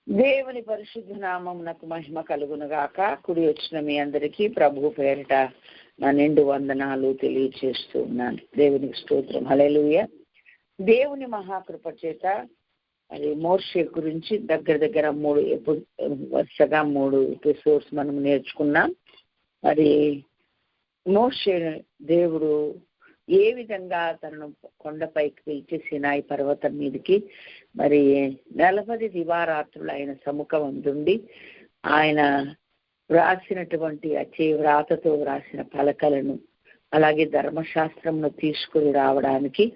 దేవుని పరిశుద్ధ నామమునకు మహిమ కలుగును గాక. కుడి వచ్చిన మీ అందరికీ ప్రభు పేరిట నా నిండు వందనాలు తెలియజేస్తూ ఉన్నాను. దేవునికి స్తోత్రం. హల్లెలూయా. దేవుని మహాకృప చేత మరి మోషే గురించి దగ్గర వరుసగా 3 ఎపిసోడ్స్ మనం నేర్చుకున్నాం. మరి మోషే దేవుడు ఏ విధంగా తనను కొండపైకి పిలిచి సినాయి పర్వతం మీదకి మరి 40 దివారాత్రులు ఆయన సముఖం అందుండి ఆయన వ్రాసినటువంటి వ్రాతతో వ్రాసిన పలకలను అలాగే ధర్మశాస్త్రంను తీసుకుని రావడానికి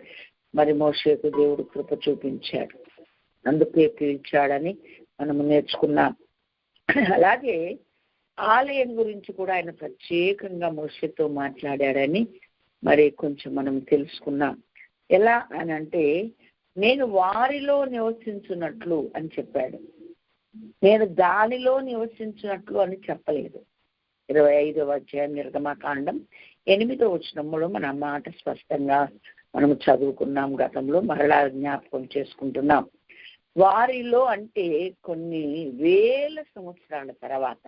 మరి మోషేకు దేవుడు కృప చూపించాడు, అందుకే పిలిచాడని మనము నేర్చుకున్నాం. అలాగే ఆలయం గురించి కూడా ఆయన ప్రత్యేకంగా మోషేతో మాట్లాడాడని మరి కొంచెం మనం తెలుసుకున్నాం. ఎలా అని అంటే, నేను వారిలో నివసించున్నట్లు అని చెప్పాడు, నేను దానిలో నివసించినట్లు అని చెప్పలేదు. 25వ అధ్యాయం నిర్గమకాండం 8వ వచనంలో మన మాట స్పష్టంగా మనం చదువుకున్నాం. గతంలో మరలా జ్ఞాపకం చేసుకుంటున్నాం. వారిలో అంటే కొన్ని వేల సంవత్సరాల తర్వాత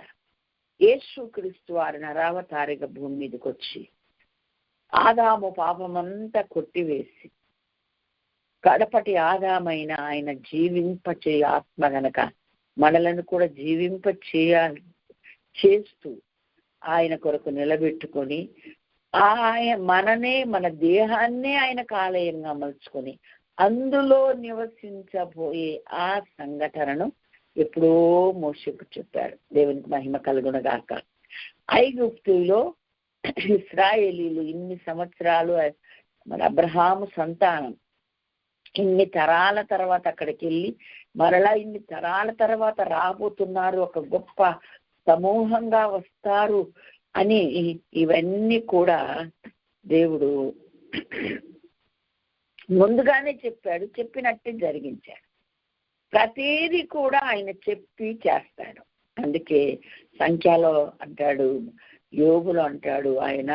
యేసుక్రీస్తు వారి నరావతారిగా భూమి మీదకి వచ్చి ఆదాము పాపమంతా కొట్టివేసి కడపటి ఆదామైన ఆయన జీవింపచే ఆత్మ గనక మనలను కూడా చేస్తూ ఆయన కొరకు నిలబెట్టుకొని మన దేహాన్నే ఆయనకు ఆలయంగా మలుచుకొని అందులో నివసించబోయే ఆ సంఘటనను ఎప్పుడో మోషేకు చెప్పాడు. దేవునికి మహిమ కలుగునగాక. ఐగుప్తులో ఇశ్రాయేలీలు ఇన్ని సంవత్సరాలు మరి అబ్రహాము సంతానం ఇన్ని తరాల తర్వాత అక్కడికి వెళ్ళి మరలా ఇన్ని తరాల తర్వాత రాబోతున్నారు, ఒక గొప్ప సమూహంగా వస్తారు అని ఇవన్నీ కూడా దేవుడు ముందుగానే చెప్పాడు, చెప్పినట్టే జరిగించాడు. ప్రతిదీ కూడా ఆయన చెప్పి చేస్తాడు. అందుకే సంఖ్యలో అంటాడు, యోగులు అంటాడు, ఆయన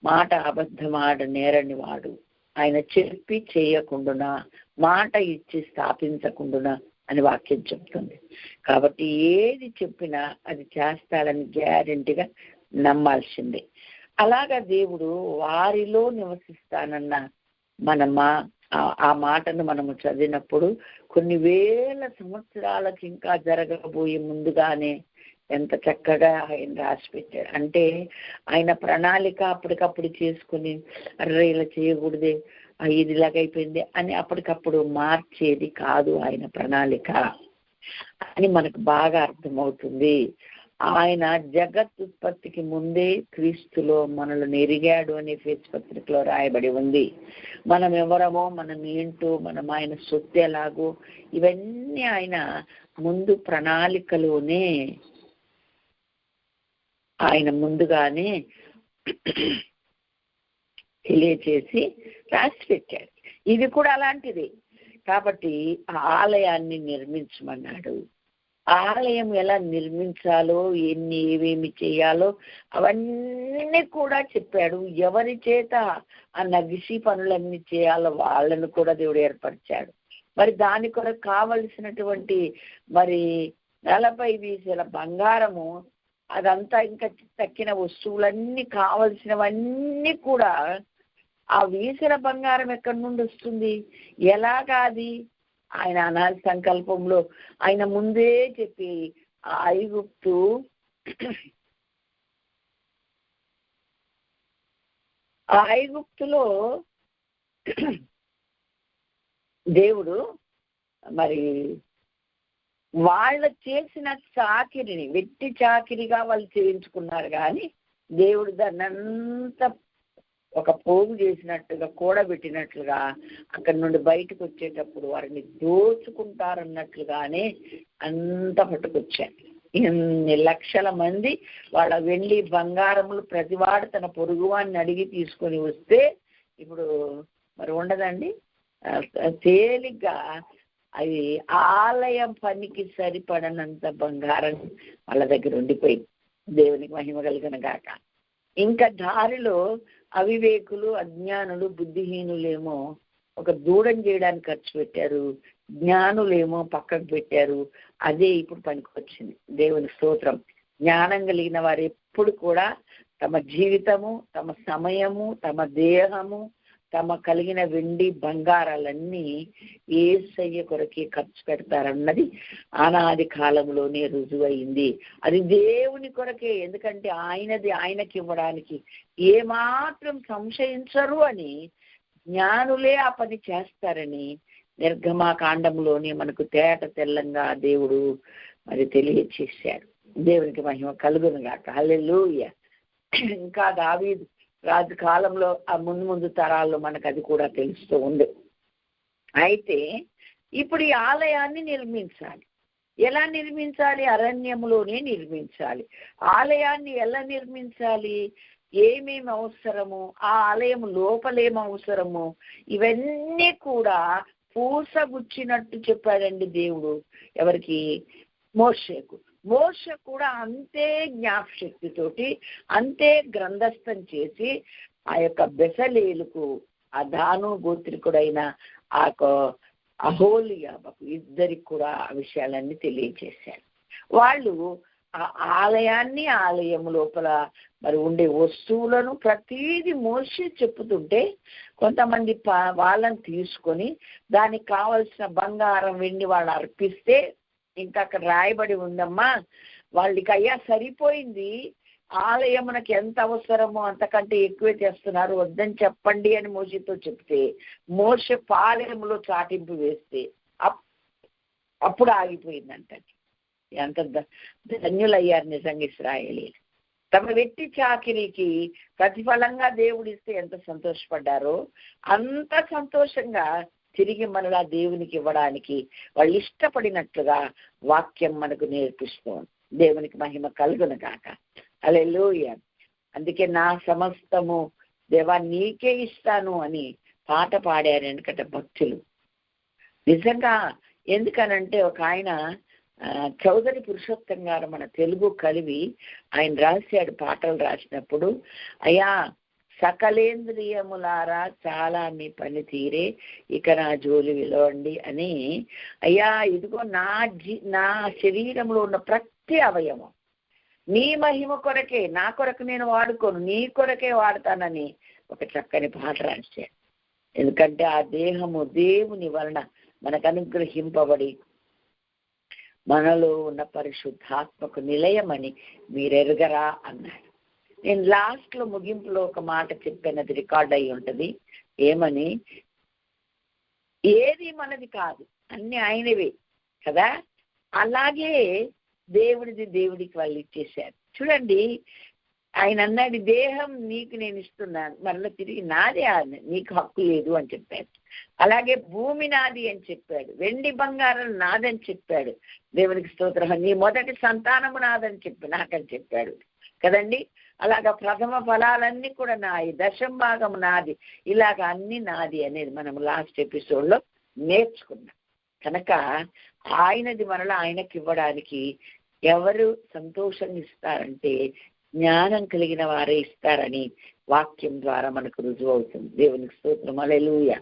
మాట అబద్ధమాడ నేరని వాడు, ఆయన చెప్పి చేయకుండా మాట ఇచ్చి స్థాపించకుండా అని వాక్యం చెప్తుంది. కాబట్టి ఏది చెప్పినా అది చేస్తాడని గ్యారెంటీగా నమ్మాల్సిందే. అలాగా దేవుడు వారిలో నివసిస్తానన్న ఆ మాటను మనము చదివినప్పుడు కొన్ని వేల సంవత్సరాలకు ఇంకా జరగబోయే ముందుగానే ఎంత చక్కగా ఆయన రాసి పెట్టాడు. అంటే ఆయన ప్రణాళిక అప్పటికప్పుడు చేసుకుని అర్రే ఇలా చేయకూడదే, ఇది ఇలాగైపోయింది అని అప్పటికప్పుడు మార్చేది కాదు ఆయన ప్రణాళిక అని మనకు బాగా అర్థమవుతుంది. ఆయన జగత్తుత్పత్తికి ముందే క్రీస్తులో మనల్ని ఎరిగాడు అని ఎఫెసీ పత్రికలో రాయబడి ఉంది. మనం ఎవరమో, మనం ఏంటో, మనం ఆయన సొత్తు ఎలాగో ఇవన్నీ ఆయన ముందు ప్రణాళికలోనే ఆయన ముందుగానే తెలియచేసి రాసి పెట్టాడు. ఇది కూడా అలాంటిది. కాబట్టి ఆ ఆలయాన్ని నిర్మించమన్నాడు. ఆలయం ఎలా నిర్మించాలో, ఏమేమి చేయాలో అవన్నీ కూడా చెప్పాడు. ఎవరి చేత ఆ నగిసి పనులన్నీ చేయాలో వాళ్ళను కూడా దేవుడు ఏర్పరిచాడు. మరి దాని కొరకు కావలసినటువంటి మరి 40 వీసల బంగారము, అదంతా ఇంకా తక్కిన వస్తువులన్నీ కావలసినవన్నీ కూడా ఆ వీసల బంగారం ఎక్కడి నుండి వస్తుంది, ఎలాగా అది ఆయన అనాది సంకల్పంలో ఆయన ముందే చెప్పి ఐగుప్తులో దేవుడు మరి వాళ్ళ చేసిన చాకిరిని వెట్టి చాకిరిగా వాళ్ళు చేయించుకున్నారు, కానీ దేవుడు దాన్ని అంతా ఒక పోగు చేసినట్టుగా కూడబెట్టినట్లుగా అక్కడి నుండి బయటకు వచ్చేటప్పుడు వారిని దోచుకుంటారన్నట్లుగానే అంత పట్టుకొచ్చారు. ఇన్ని లక్షల మంది వాళ్ళ వెండి బంగారములు ప్రతివాడు తన పొరుగువాన్ని అడిగి తీసుకొని వస్తే ఇప్పుడు మరి ఉండదండి. తేలిగ్గా అది ఆలయం పనికి సరిపడనంత బంగారం వాళ్ళ దగ్గర ఉండిపోయింది. దేవునికి మహిమ కలుగును గాక. ఇంకా దారిలో అవివేకులు, అజ్ఞానులు, బుద్ధిహీనులేమో ఒక దూడం చేయడానికి ఖర్చు పెట్టారు, జ్ఞానులేమో పక్కకు పెట్టారు. అదే ఇప్పుడు పనికొచ్చింది. దేవుని స్తోత్రం. జ్ఞానం కలిగిన వారు ఎప్పుడు కూడా తమ జీవితము, తమ సమయము, తమ దేహము, తమ కలిగిన వెండి బంగారాలన్నీ యేసయ్య కొరకే ఖర్చు పెడతారన్నది అనాది కాలంలోనే రుజువైంది. అది దేవుని కొరకే. ఎందుకంటే ఆయనది ఆయనకి ఇవ్వడానికి ఏమాత్రం సంశయించరు అని జ్ఞానులే ఆ పని చేస్తారని నిర్గమాకాండంలోనే మనకు తేట తెల్లంగా దేవుడు మరి తెలియచేశాడు. దేవునికి మహిమ కలుగును గాక. హల్లెలూయా. ఇంకా దావీదు రాజు కాలంలో ఆ ముందు తరాల్లో మనకు అది కూడా తెలుస్తూ ఉంది. అయితే ఇప్పుడు ఈ ఆలయాన్ని నిర్మించాలి. ఎలా నిర్మించాలి? అరణ్యములోనే నిర్మించాలి. ఆలయాన్ని ఎలా నిర్మించాలి? ఏమేమి అవసరము, ఆ ఆలయం లోపలేం అవసరము, ఇవన్నీ కూడా పూసగుచ్చినట్టు చెప్పాడండి దేవుడు. ఎవరికి? మోషేకు. మోషే కూడా అంతే జ్ఞాపశక్తితోటి అంతే గ్రంథస్థం చేసి ఆ యొక్క బెసలేలుకు, ఆ దాను గోత్రికుడైన ఆ అహోలియాబకు ఇద్దరికి కూడా ఆ విషయాలన్నీ తెలియజేశారు. వాళ్ళు ఆ ఆలయాన్ని, ఆలయం లోపల మరి ఉండే వస్తువులను ప్రతీది మోషే చెప్పుతుంటే కొంతమంది వాళ్ళని తీసుకొని దానికి కావలసిన బంగారం, వెండి వాళ్ళు అర్పిస్తే ఇంకా అక్కడ రాయబడి ఉందమ్మా, వాళ్ళకి అయ్యా సరిపోయింది, ఆలయమునకు ఎంత అవసరమో అంతకంటే ఎక్కువే తెస్తున్నారు, వద్దని చెప్పండి అని మోషేతో చెప్తే మోషే పాలెంలో చాటింపు వేస్తే అప్పుడు ఆగిపోయిందంట. ఎంత ధన్యులయ్యారు నిజంగా ఇశ్రాయేలీయులు. తమ వెట్టి చాకిరీకి ప్రతిఫలంగా దేవుడిస్తే ఎంత సంతోషపడ్డారో అంత సంతోషంగా తిరిగి మనలా దేవునికి ఇవ్వడానికి వాళ్ళు ఇష్టపడినట్లుగా వాక్యం మనకు నేర్పిస్తోంది. దేవునికి మహిమ కలుగును గాక. హల్లెలూయా. అందుకే నా సమస్తము దేవా నీకే ఇస్తాను అని పాట పాడారు ఎందుకంట భక్తులు. నిజంగా ఎందుకనంటే ఒక ఆయన చౌదరి పురుషోత్తం గారు మన తెలుగు కలివి ఆయన రాశాడు. పాటలు రాసినప్పుడు, అయ్యా సకలేంద్రియములారా చాలా మీ పని తీరే, ఇక నా జోలి విలవండి అని. అయ్యా ఇదిగో నా శరీరంలో ఉన్న ప్రతి అవయవం నీ మహిమ కొరకే, నా కొరకు నేను వాడుకోను, నీ కొరకే వాడతానని ఒక చక్కని పాట రాశాడు. ఎందుకంటే ఆ దేహము దేవుని వలన మనకు అనుగ్రహింపబడి మనలో ఉన్న పరిశుద్ధాత్మకు నిలయమని మీరెరుగరా అన్నాడు. నేను లాస్ట్లో ముగింపులో ఒక మాట చెప్పాను, అది రికార్డ్ అయి ఉంటుంది. ఏమని? ఏది మనది కాదు, అన్ని ఆయనవే కదా. అలాగే దేవుడిది దేవుడికి వాళ్ళు ఇచ్చేశారు. చూడండి, ఆయన అన్నాడు, దేహం నీకు నేను ఇస్తున్నాను, మళ్ళీ తిరిగి నాదే, నీకు హక్కు లేదు అని చెప్పాడు. అలాగే భూమి నాది అని చెప్పాడు, వెండి బంగారం నాదని చెప్పాడు. దేవునికి స్తోత్రం. నీ మొదటి సంతానము నాదని నాకని చెప్పాడు కదండి. అలాగా ప్రథమ ఫలాలన్నీ కూడా నాది, దశం భాగం నాది, ఇలాగ అన్ని నాది అనేది మనం లాస్ట్ ఎపిసోడ్లో నేర్చుకున్నాం. కనుక ఆయనది మనలో ఆయనకి ఇవ్వడానికి ఎవరు సంతోషంగా ఇస్తారంటే జ్ఞానం కలిగిన వారే ఇస్తారని వాక్యం ద్వారా మనకు రుజువు అవుతుంది. దేవునికి స్తోత్రం. హల్లెలూయా,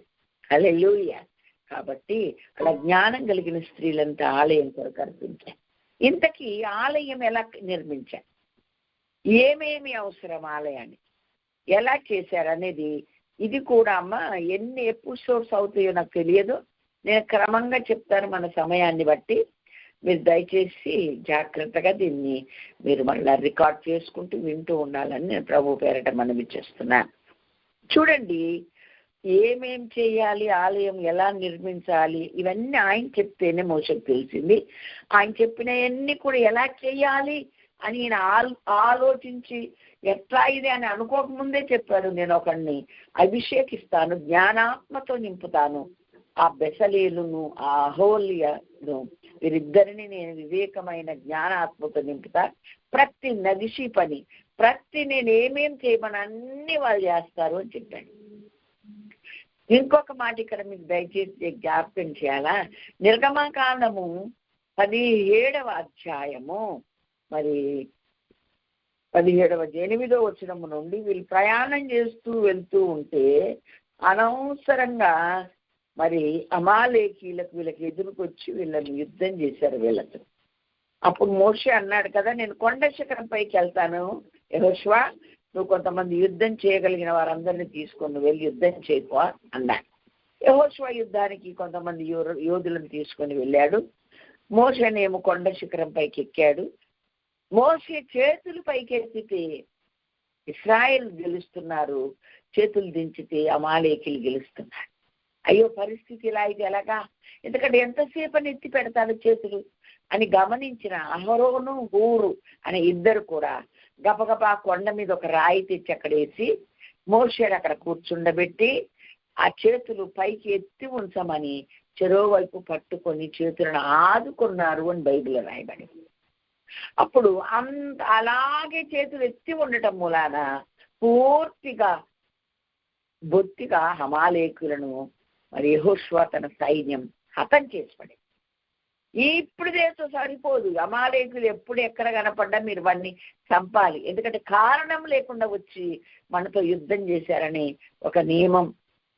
హల్లెలూయా. కాబట్టి అలా జ్ఞానం కలిగిన స్త్రీలంతా ఆలయం కొరకు అర్పించారు. ఇంతకీ ఆలయం ఎలా నిర్మించారు, ఏమేమి అవసరం, ఆలయాన్ని ఎలా చేశారనేది ఇది కూడా అమ్మ ఎన్ని ఎపిసోడ్స్ అవుతాయో నాకు తెలియదు. నేను క్రమంగా చెప్తాను మన సమయాన్ని బట్టి. మీరు దయచేసి జాగ్రత్తగా దీన్ని మీరు మళ్ళీ రికార్డ్ చేసుకుంటూ వింటూ ఉండాలని నేను ప్రభు పేరట మనవి చేస్తున్నాను. చూడండి, ఏమేం చేయాలి, ఆలయం ఎలా నిర్మించాలి, ఇవన్నీ ఆయన చెప్తేనే మోషకు తెలిసింది. ఆయన చెప్పినవన్నీ కూడా ఎలా చేయాలి అని ఈయన ఆలోచించి ఎట్లా ఇది అని అనుకోకముందే చెప్పాడు, నేను ఒకడిని అభిషేకిస్తాను, జ్ఞానాత్మతో నింపుతాను, ఆ బెసలేలును ఆ అహోలియను వీరిద్దరిని నేను వివేకమైన జ్ఞానాత్మతో నింపుతా. ప్రతి నగిషి పని, ప్రతి నేను ఏమేం చేయమని అన్ని వాళ్ళు చేస్తారు అని చెప్పాడు. ఇంకొక మాట ఇక్కడ మీకు దయచేసి జ్ఞాపకం చేయాలా, నిర్గమకాండము 17వ అధ్యాయము మరి 8వ వచనము నుండి వీళ్ళు ప్రయాణం చేస్తూ వెళ్తూ ఉంటే అనవసరంగా మరి అమాలేకీలకు వీళ్ళకి ఎదురుకొచ్చి వీళ్ళని యుద్ధం చేశారు వీళ్ళతో. అప్పుడు మోషే అన్నాడు కదా, నేను కొండ శిఖరం పైకి వెళ్తాను, యెహోషువ నువ్వు కొంతమంది యుద్ధం చేయగలిగిన వారందరినీ తీసుకొని వెళ్ళి యుద్ధం చేయకు అన్నాడు. యెహోషువ యుద్ధానికి కొంతమంది యోధులను తీసుకొని వెళ్ళాడు. మోషేనేమో కొండ శిఖరం పైకి ఎక్కాడు. మోషే చేతులు పైకెత్తితే ఇశ్రాయేల్ గెలుస్తున్నారు, చేతులు దించితే అమాలేకీలు గెలుస్తున్నారు. అయ్యో పరిస్థితి ఇలా అయితే ఎలాగా, ఎందుకంటే ఎంతసేపు అని ఎత్తి పెడతాడు చేతులు అని గమనించిన అహరోను హూరు అనే ఇద్దరు కూడా గబగబా కొండ మీద ఒక రాయి తెచ్చి అక్కడ వేసి మోషేని అక్కడ కూర్చుండబెట్టి ఆ చేతులు పైకి ఎత్తి ఉంచమని చెరోవైపు పట్టుకొని చేతులను ఆదుకున్నారు అని బైబిల్లో రాయబడి. అప్పుడు అలాగే చేతులు ఎత్తి ఉండటం మూలాన పూర్తిగా బొత్తిగా అమాలేకులను మరి యెహోషువ తన సైన్యం హతం చేసి పడి. ఇప్పుడు దేశం సరిపోదు, అమాలేకులు ఎప్పుడు ఎక్కడ కనపడ్డా మీరు వాడిని చంపాలి, ఎందుకంటే కారణం లేకుండా వచ్చి మనతో యుద్ధం చేశారని ఒక నియమం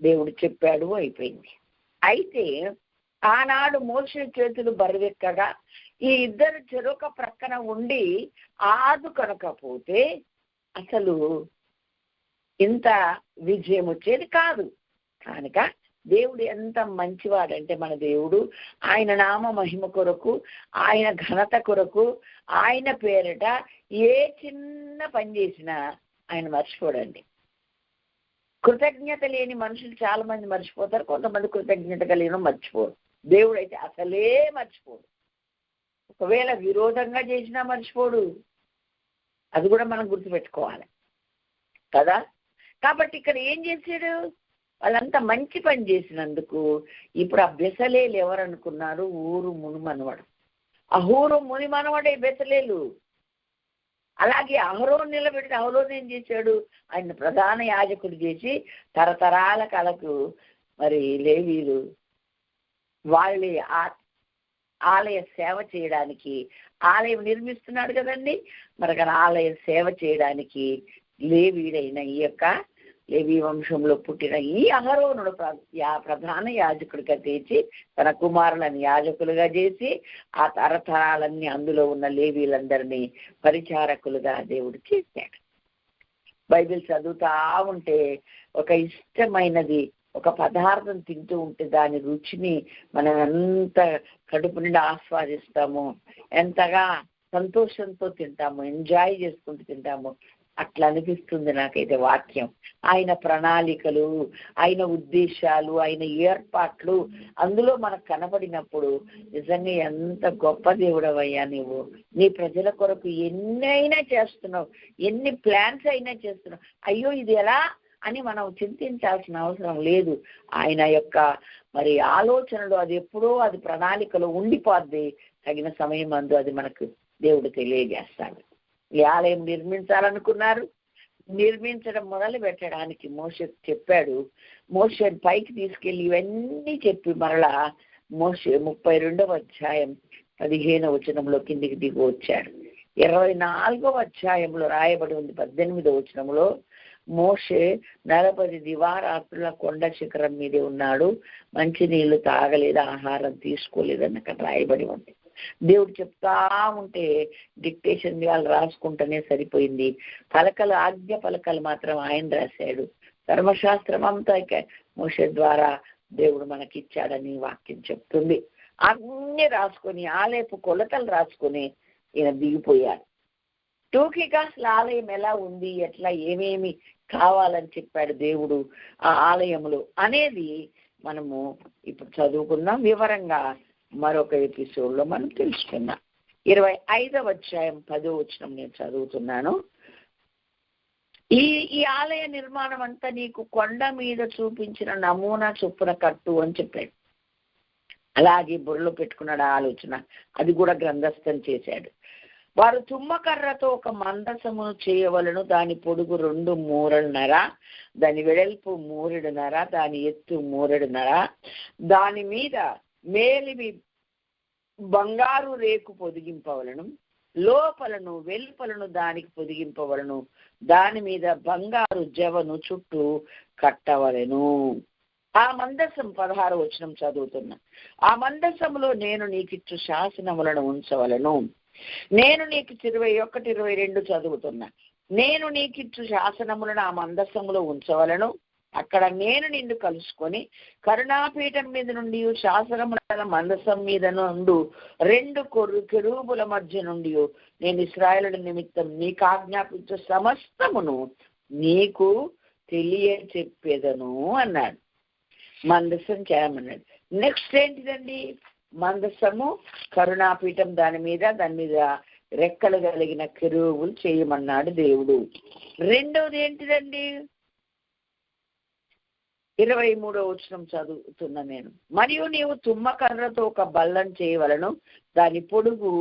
దేవుడు చెప్పాడు. అయిపోయింది. అయితే ఆనాడు మోషే చేతులు బరువెక్కగా ఈ ఇద్దరు చెరొక ప్రక్కన ఉండి ఆదుకొనకపోతే అసలు ఇంత విజయం వచ్చేది కాదు. కనుక దేవుడు ఎంత మంచివాడంటే మన దేవుడు ఆయన నామ మహిమ కొరకు, ఆయన ఘనత కొరకు, ఆయన పేరిట ఏ చిన్న పని చేసినా ఆయన మర్చిపోడండి. కృతజ్ఞత లేని మనుషులు చాలా మంది మర్చిపోతారు, కొంతమంది కృతజ్ఞత కలిగిన మర్చిపోరు. దేవుడు అయితే అసలే మర్చిపోడు. ఒకవేళ విరోధంగా చేసినా మర్చిపోడు. అది కూడా మనం గుర్తుపెట్టుకోవాలి కదా. కాబట్టి ఇక్కడ ఏం చేశాడు, వాళ్ళంతా మంచి పని చేసినందుకు ఇప్పుడు ఆ బెసలేలు ఎవరనుకున్నారు, ఊరు ముని మనవడు. ఆ ఊరు ముని మనవడే బెసలేలు. అలాగే అహరోను నిలబెట్టి అహరోను ఏం చేశాడు, ఆయన ప్రధాన యాజకుడు చేసి తరతరాల కళకు మరి లేవీలు వాళ్ళే ఆలయ సేవ చేయడానికి, ఆలయం నిర్మిస్తున్నాడు కదండి, మరి అక్కడ ఆలయ సేవ చేయడానికి లేవీడైన ఈ యొక్క లేవీ వంశంలో పుట్టిన ఈ అహరోనుడు ప్రధాన యాజకుడిగా తెచ్చి తన కుమారులను యాజకులుగా చేసి ఆ తరతరాలన్నీ అందులో ఉన్న లేవీలందరినీ పరిచారకులుగా దేవుడు చేశాడు. బైబిల్ చదువుతా ఉంటే ఒక ఇష్టమైనది, ఒక పదార్థం తింటూ ఉంటే దాని రుచిని మనం ఎంత కడుపు నిండా ఆస్వాదిస్తాము, ఎంతగా సంతోషంతో తింటాము, ఎంజాయ్ చేసుకుంటూ తింటాము. అట్లా అనిపిస్తుంది నాకైతే వాక్యం. ఆయన ప్రణాళికలు, ఆయన ఉద్దేశాలు, ఆయన ఏర్పాట్లు అందులో మనకు కనబడినప్పుడు నిజంగా ఎంత గొప్ప దేవుడవయ్యా నీవు. నీ ప్రజల కొరకు ఎన్నైనా చేస్తున్నావు, ఎన్ని ప్లాన్స్ అయినా చేస్తున్నావు. అయ్యో ఇది ఎలా అని మనం చింతించాల్సిన అవసరం లేదు. ఆయన యొక్క మరి ఆలోచనలు అది ఎప్పుడో అది ప్రణాళికలో ఉండిపోద్ది. తగిన సమయం అందు అది మనకు దేవుడు తెలియజేస్తాడు. ఈ ఆలయం నిర్మించాలనుకున్నారు, నిర్మించడం మొదలు పెట్టడానికి మోషే చెప్పాడు. మోషేని పైకి తీసుకెళ్ళి ఇవన్నీ చెప్పి మరలా మోషే 32వ అధ్యాయం 15వ వచనంలో కిందికి దిగి వచ్చాడు. 24వ అధ్యాయంలో రాయబడి ఉంది 18వ వచనంలో, మోషే 40 దివారాత్రుల కొండ శిఖరం మీదే ఉన్నాడు, మంచి నీళ్లు తాగలేదు, ఆహారం తీసుకోలేదని అక్కడ రాయబడి ఉంది. దేవుడు చెప్తా ఉంటే డిక్టేషన్ వాళ్ళు రాసుకుంటేనే సరిపోయింది. పలకలు, ఆజ్ఞ పలకలు మాత్రం ఆయన రాశాడు. ధర్మశాస్త్రం అంతా మోషే ద్వారా దేవుడు మనకిచ్చాడని వాక్యం చెప్తుంది. అన్నీ రాసుకొని ఆలయపు కొలతలు రాసుకొని ఈయన దిగిపోయాడు. టూకీగా అసలు ఆలయం ఎలా ఉంది, ఎట్లా ఏమేమి కావాలని చెప్పాడు దేవుడు ఆ ఆలయంలో అనేది మనము ఇప్పుడు చదువుకుందాం. వివరంగా మరొక ఎపిసోడ్లో మనం తెలుసుకుందాం. 25వ అధ్యాయం 10వ వచనం నేను చదువుతున్నాను. ఈ ఆలయ నిర్మాణం అంతా నీకు కొండ మీద చూపించిన నమూనా చొప్పున కట్టు అని చెప్పాడు. అలాగే బుర్రలో పెట్టుకున్నాడు ఆలోచన, అది కూడా గ్రంథస్థం చేశాడు. వారు తుమ్మకర్రతో ఒక మందసమును చేయవలను, దాని పొడుగు 2 మూరడున్నర, దాని వెడల్పు 3 మూరెడున్నర, దాని ఎత్తు 3 మూరెడున్నర, దాని మీద మేలిమి బంగారు రేకు పొదిగింపవలను, లోపలను వెలుపలను దానికి పొదిగింపవలను, దాని మీద బంగారు జవను చుట్టూ కట్టవలను. ఆ మందసం 16వ వచనం చదువుతున్నా. ఆ మందసములో నేను నీకిచ్చు శాసనములను ఉంచవలను. నేను నీకు 21, 22 చదువుతున్నా. నేను నీకిచ్చు శాసనములను ఆ మందసములో ఉంచవలను. అక్కడ నేను నిన్ను కలుసుకొని కరుణాపీఠం మీద నుండి శాసనముల మందసం మీద నుండి 2 కెరూబుల మధ్య నుండి నేను ఇశ్రాయేలు నిమిత్తం నీకు ఆజ్ఞాపించే సమస్తమును నీకు తెలియచెప్పేదను అన్నాడు. మందసం చేయమన్నాడు. నెక్స్ట్ ఏంటిదండి? మందసము, కరుణాపీఠం, దాని మీద రెక్కలు కలిగిన కెరూబులు చేయమన్నాడు దేవుడు. రెండవది ఏంటిదండి? 23వ వచనం చదువుతున్నా నేను. మరియు నీవు తుమ్మకర్రతో ఒక బల్లం చేయవలను. దాని పొడుగు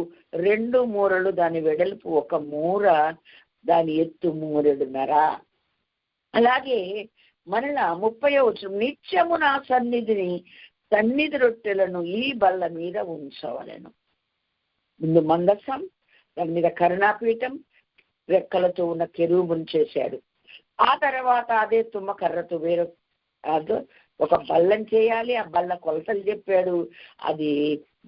2 మూరలు, దాని వెడల్పు 1 మూర, దాని ఎత్తు 3 మూరలున్నర. అలాగే మరలా 30వ వచనం, నిత్యము నా సన్నిధి రొట్టెలను ఈ బల్ల మీద ఉంచవలను. ముందు మందసం, దాని మీద కరుణాపీఠం, రెక్కలతో ఉన్న కెరూబును చేశాడు. ఆ తర్వాత అదే తుమ్మకర్రతో ఒక బల్లం చేయాలి. ఆ బల్ల కొలతలు చెప్పాడు. అది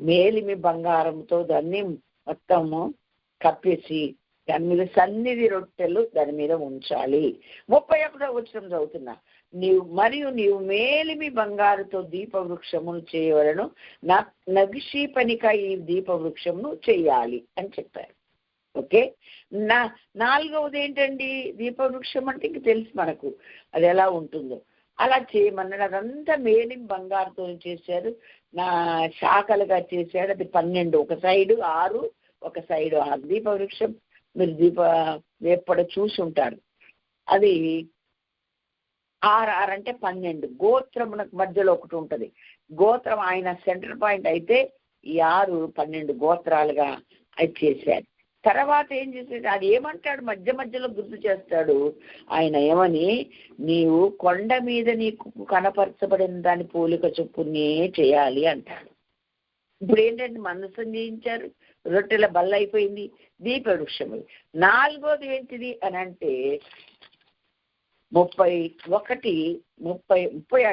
మేలిమి బంగారంతో దాన్ని మొత్తము కప్పేసి దాని మీద సన్నిధి రొట్టెలు దాని మీద ఉంచాలి. 31వ వచనం చదువుతున్నా. నీవు మేలిమి బంగారుతో దీపవృక్షమును చేయవలను. నగిషీ పనిక ఈ దీపవృక్షమును చేయాలి అని చెప్పారు. ఓకే. 4వది ఏంటండి? దీపవృక్షం అంటే ఇంక తెలుసు మనకు అది ఎలా ఉంటుందో. అలా చేయమన్నాడు. అదంతా మేలిం బంగారుతో చేశారు. శాఖలుగా చేశాడు. అది 12, ఒక సైడు 6, ఒక సైడు 6. దీపవృక్షం మీరు ఎప్పుడు చూసి ఉంటారు. అది 6 అంటే 12. గోత్రమునకు మధ్యలో ఒకటి ఉంటుంది. గోత్రం ఆయన సెంటర్ పాయింట్ అయితే ఈ 6 12 గోత్రాలుగా అది చేశారు. తర్వాత ఏం చేశాడు? అది ఏమంటాడు? మధ్యలో గుర్తు చేస్తాడు ఆయన. ఏమని? నీవు కొండ మీద నీకు కనపరచబడిన దాని పోలిక చొప్పునే చేయాలి అంటాడు. ఇప్పుడు ఏంటంటే మందసం చేయించారు, రొట్టెల బల్ల అయిపోయింది, దీపవృక్షములు. 4వది ఏంటిది అని అంటే 30వ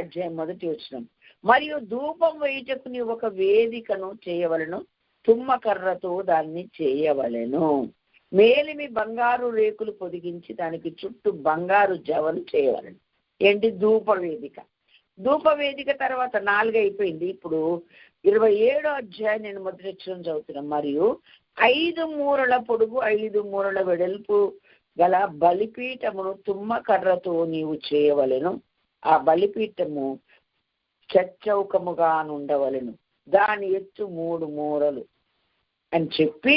అధ్యాయం 1వ వచనం. మరియు ధూపం వేయుటకు నీవు ఒక వేదికను చేయవలను. తుమ్మకర్రతో దాన్ని చేయవలెను. మేలిమి బంగారు రేకులు పొదిగించి దానికి చుట్టూ బంగారు జవలు చేయవలను. ఏంటి? ధూపవేదిక. ధూపవేదిక తర్వాత 4 అయిపోయింది. ఇప్పుడు 27వ అధ్యాయం నేను మొదటి వచనం చదువుతున్నాను. మరియు 5 మూరల పొడుగు 5 మూరల వెడల్పు గల బలిపీఠమును తుమ్మకర్రతో నీవు చేయవలెను. ఆ బలిపీఠము చచ్చౌకముగా నుండవలెను. దాని ఎత్తు 3 మూరలు అని చెప్పి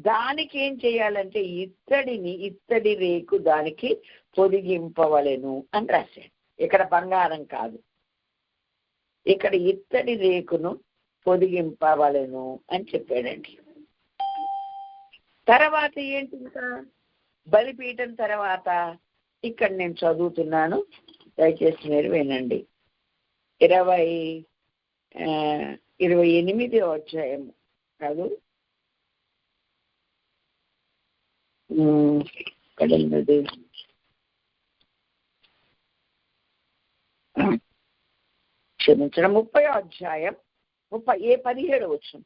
దానికి ఏం చేయాలంటే ఇత్తడి రేకు దానికి పొదిగింపవలెను అని రాశాడు. ఇక్కడ బంగారం కాదు, ఇక్కడ ఇత్తడి రేకును పొదిగింపవలెను అని చెప్పాడండి. తర్వాత ఏంటి? ఇంకా బలిపీఠం తర్వాత ఇక్కడ నేను చదువుతున్నాను, దయచేసి మీరు వినండి. 28వ అధ్యాయం కాదు, కడలది క్షమించడం 30వ అధ్యాయం 17వ వచనం.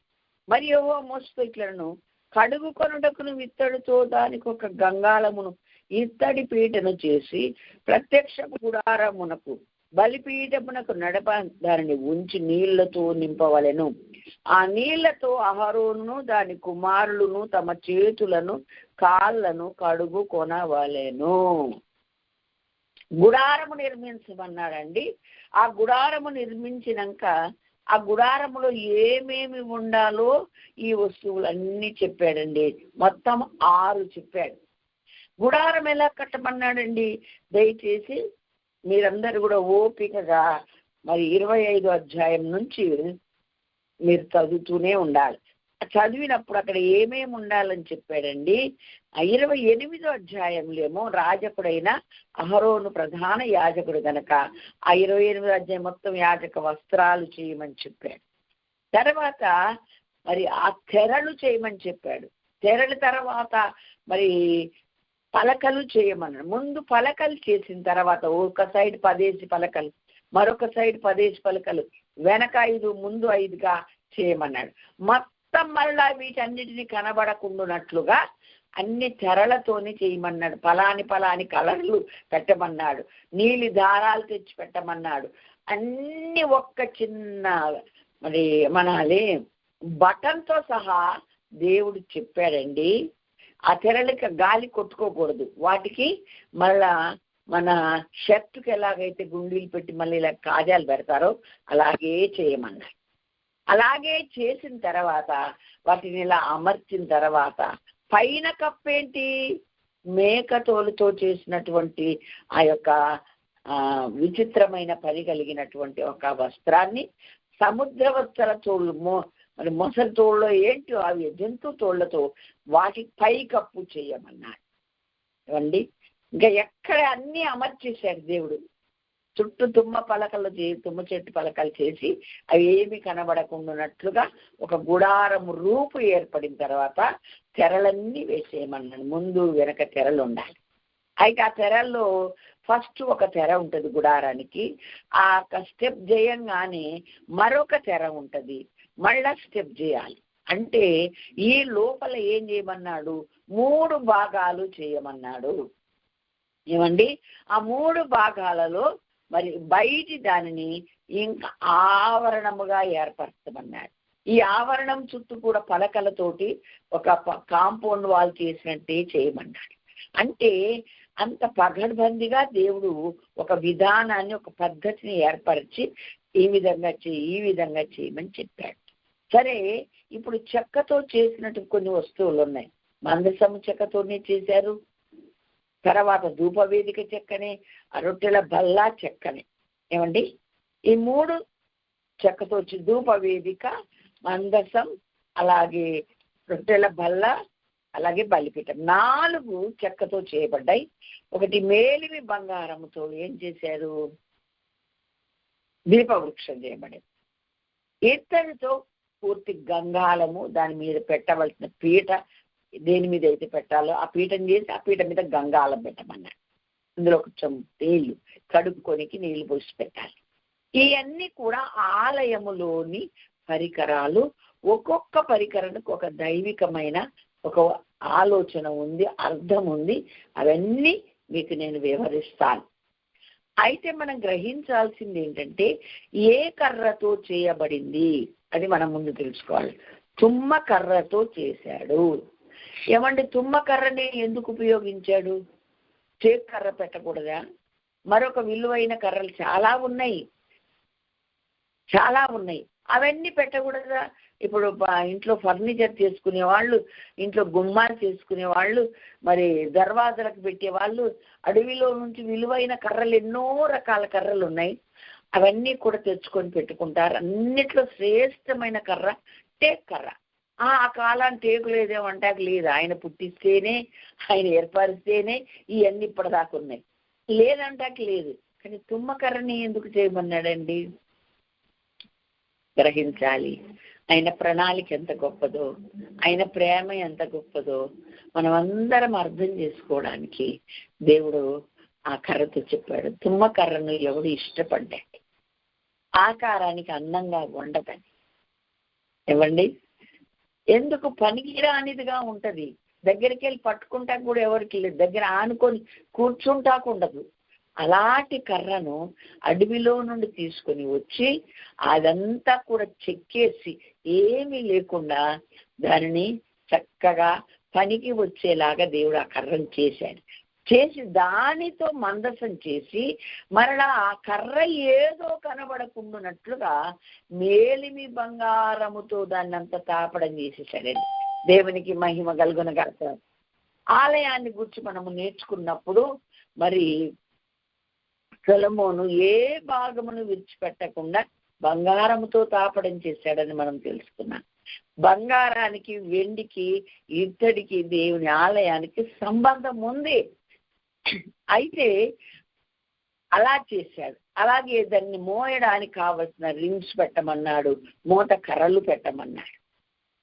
మరియు యెహోవా మోషేతో ఇట్లను కడుగు కొనుటకును ఇత్తడితో దానికి ఒక గంగాళమును ఇత్తడి పీటను చేసి ప్రత్యక్ష గుడారమునకు బలిపీఠమునకు నడప దానిని ఉంచి నీళ్లతో నింపవలెను. ఆ నీళ్లతో అహరోనును దాని కుమారులను తమ చేతులను కాళ్ళను కడుగు కొనవలెను. గుడారము నిర్మించమన్నాడండి. ఆ గుడారము నిర్మించినాక ఆ గుడారములో ఏమేమి ఉండాలో ఈ వస్తువులన్నీ చెప్పాడండి. మొత్తం 6 చెప్పాడు. గుడారం ఎలా కట్టమన్నాడండి? దయచేసి మీరందరూ కూడా ఓపికగా మరి 25వ అధ్యాయం నుంచి మీరు చదువుతూనే ఉండాలి. చదివినప్పుడు అక్కడ ఏమేమి ఉండాలని చెప్పాడండి. 28వ అధ్యాయంలో ఏమో రాజకుడైన అహరోను ప్రధాన యాజకుడు గనక ఆ 28వ అధ్యాయం మొత్తం యాజక వస్త్రాలు చేయమని చెప్పాడు. తర్వాత మరి ఆ తెరలు చేయమని చెప్పాడు. తెరల తర్వాత మరి పలకలు చేయమన్నాడు. ముందు పలకలు చేసిన తర్వాత ఒక సైడ్ 10 పలకలు, మరొక సైడ్ 10 పలకలు, వెనక 5 ముందు 5గా చేయమన్నాడు. మొత్తం మళ్ళా వీటన్నిటిని కనబడకుండానట్లుగా అన్ని తెరలతోని చేయమన్నాడు. పలాని కలర్లు పెట్టమన్నాడు, నీలి దారాలు తెచ్చి పెట్టమన్నాడు. అన్ని ఒక్క చిన్న మరి మనాలి బటన్తో సహా దేవుడు చెప్పాడండి. ఆ తెరలకి గాలి కొట్టుకోకూడదు, వాటికి మళ్ళా మన షర్టుకి ఎలాగైతే గుండీలు పెట్టి మళ్ళీ ఇలా కాజాలు పెడతారో అలాగే చేయమన్నారు. అలాగే చేసిన తర్వాత వాటిని ఇలా అమర్చిన తర్వాత పైన కప్పేంటి, మేకతోలుతో చేసినటువంటి ఆ యొక్క విచిత్రమైన పని కలిగినటువంటి ఒక వస్త్రాన్ని సముద్రవస్త్ర తోళ్ళు, మరి మొసలి తోళ్ళలో ఏంటో అవి జంతు తోళ్లతో వాటి పై కప్పు చేయమన్నాడు. ఇవ్వండి, ఇంకా ఎక్కడ అన్ని అమర్చేశాడు దేవుడు. చుట్టూ తుమ్మ చెట్టు పలకలు చేసి అవి ఏమి కనబడకుండానట్లుగా ఒక గుడారము రూపు ఏర్పడిన తర్వాత తెరలన్నీ వేసేయమన్నాడు. ముందు వెనక తెరలు ఉండాలి. అయితే ఆ తెరల్లో ఫస్ట్ ఒక తెర ఉంటుంది గుడారానికి. ఆ స్టెప్ చేయంగానే మరొక తెర ఉంటుంది, మళ్ళా స్టెప్ చేయాలి. అంటే ఈ లోపల ఏం చేయమన్నాడు, 3 భాగాలు చేయమన్నాడు. ఏమండి, ఆ 3 భాగాలలో మరి బయటి దానిని ఇంకా ఆవరణముగా ఏర్పరచమన్నాడు. ఈ ఆవరణం చుట్టూ కూడా పలకలతోటి ఒక కాంపౌండ్ వాల్ చేసినట్టే చేయమన్నాడు. అంటే అంత పగడ్బందీగా దేవుడు ఒక విధానాన్ని, ఒక పద్ధతిని ఏర్పరిచి ఈ విధంగా చేయమని చెప్పాడు. సరే, ఇప్పుడు చెక్కతో చేసినట్టు కొన్ని వస్తువులు ఉన్నాయి. మందసము చెక్కతోనే చేశారు, తర్వాత ధూపవేదిక చెక్కనే, రొట్టెల బల్ల చెక్కనే. ఏమండి, ఈ 3 చెక్కతో వచ్చి ధూపవేదిక, మందసం, అలాగే రొట్టెల బల్ల, అలాగే బలిపీఠం 4 చెక్కతో చేయబడ్డాయి. ఒకటి మేలిమి బంగారముతో ఏం చేశారు, దీపవృక్షం చేయబడింది. ఇత్తడితో పూర్తి గంగాళము, దాని మీద పెట్టవలసిన పీట, దేని మీద అయితే పెట్టాలో ఆ పీఠం చేసి ఆ పీట మీద గంగాళం పెట్టమన్నాడు. ఇందులో కొంచెం నీళ్లు కడుక్కొనికి నీళ్లు పోసి పెట్టాలి. ఇవన్నీ కూడా ఆలయములోని పరికరాలు. ఒక్కొక్క పరికరానికి ఒక దైవికమైన ఒక ఆలోచన ఉంది, అర్థం ఉంది. అవన్నీ మీకు నేను వివరిస్తాను. అయితే మనం గ్రహించాల్సింది ఏంటంటే, ఏ కర్రతో చేయబడింది అది మనం ముందు తెలుసుకోవాలి. తుమ్మ కర్రతో చేశాడు. ఏమంటే తుమ్మ కర్రని ఎందుకు ఉపయోగించాడు? టేక్ కర్ర పెట్టకూడదా? మరొక విలువైన కర్రలు చాలా ఉన్నాయి. అవన్నీ పెట్టకూడదా? ఇప్పుడు ఇంట్లో ఫర్నిచర్ చేసుకునే వాళ్ళు, ఇంట్లో గుమ్మాలు చేసుకునే వాళ్ళు, మరి దర్వాజలకు పెట్టేవాళ్ళు, అడవిలో నుంచి విలువైన కర్రలు, ఎన్నో రకాల కర్రలు ఉన్నాయి. అవన్నీ కూడా తెచ్చుకొని పెట్టుకుంటారు. అన్నిట్లో శ్రేష్టమైన కర్ర టేక్ కర్ర. ఆ కాలాన్ని టేకు లేదేమంటాక లేదు, ఆయన పుట్టిస్తేనే, ఆయన ఏర్పరిస్తేనే ఇవన్నీ ఇప్పటిదాకా ఉన్నాయి. లేదంటాక లేదు. కానీ తుమ్మకర్రని ఎందుకు చేయమన్నాడండి? గ్రహించాలి. ఆయన ప్రణాళిక ఎంత గొప్పదో, ఆయన ప్రేమ ఎంత గొప్పదో మనం అందరం అర్థం చేసుకోవడానికి దేవుడు ఆ కర్రతో చెప్పాడు. తుమ్మ కర్రను ఎవడు ఇష్టపడ్డాడు, ఆకారానికి అందంగా ఉండదని. ఇవ్వండి, ఎందుకు పనికిరానిదిగా ఉంటది. దగ్గరికి వెళ్ళి పట్టుకుంటా కూడా ఎవరికి లేదు, దగ్గర ఆనుకొని కూర్చుంటాకు ఉండదు. అలాంటి కర్రను అడవిలో నుండి తీసుకొని వచ్చి అదంతా కూడా చెక్కేసి ఏమీ లేకుండా దానిని చక్కగా పనికి వచ్చేలాగా దేవుడు ఆ కర్రను చేశాడు. చేసి దానితో మందసం చేసి మరలా ఆ కర్ర ఏదో కనబడకుండానట్లుగా మేలిమి బంగారముతో దాన్ని అంతా తాపడం చేసేసాడండి. దేవునికి మహిమ కలుగునగాక. ఆలయాన్ని గురించి మనము నేర్చుకున్నప్పుడు మరి సొలొమోను ఏ భాగమును విడిచిపెట్టకుండా బంగారముతో తాపడం చేశాడని మనం తెలుసుకున్నాం. బంగారానికి, వెండికి, ఇత్తడికి, దేవుని ఆలయానికి సంబంధం ఉంది. అయితే అలా చేశాడు. అలాగే దాన్ని మోయడానికి కావలసిన రింగ్స్ పెట్టమన్నాడు, మూత కర్రలు పెట్టమన్నాడు.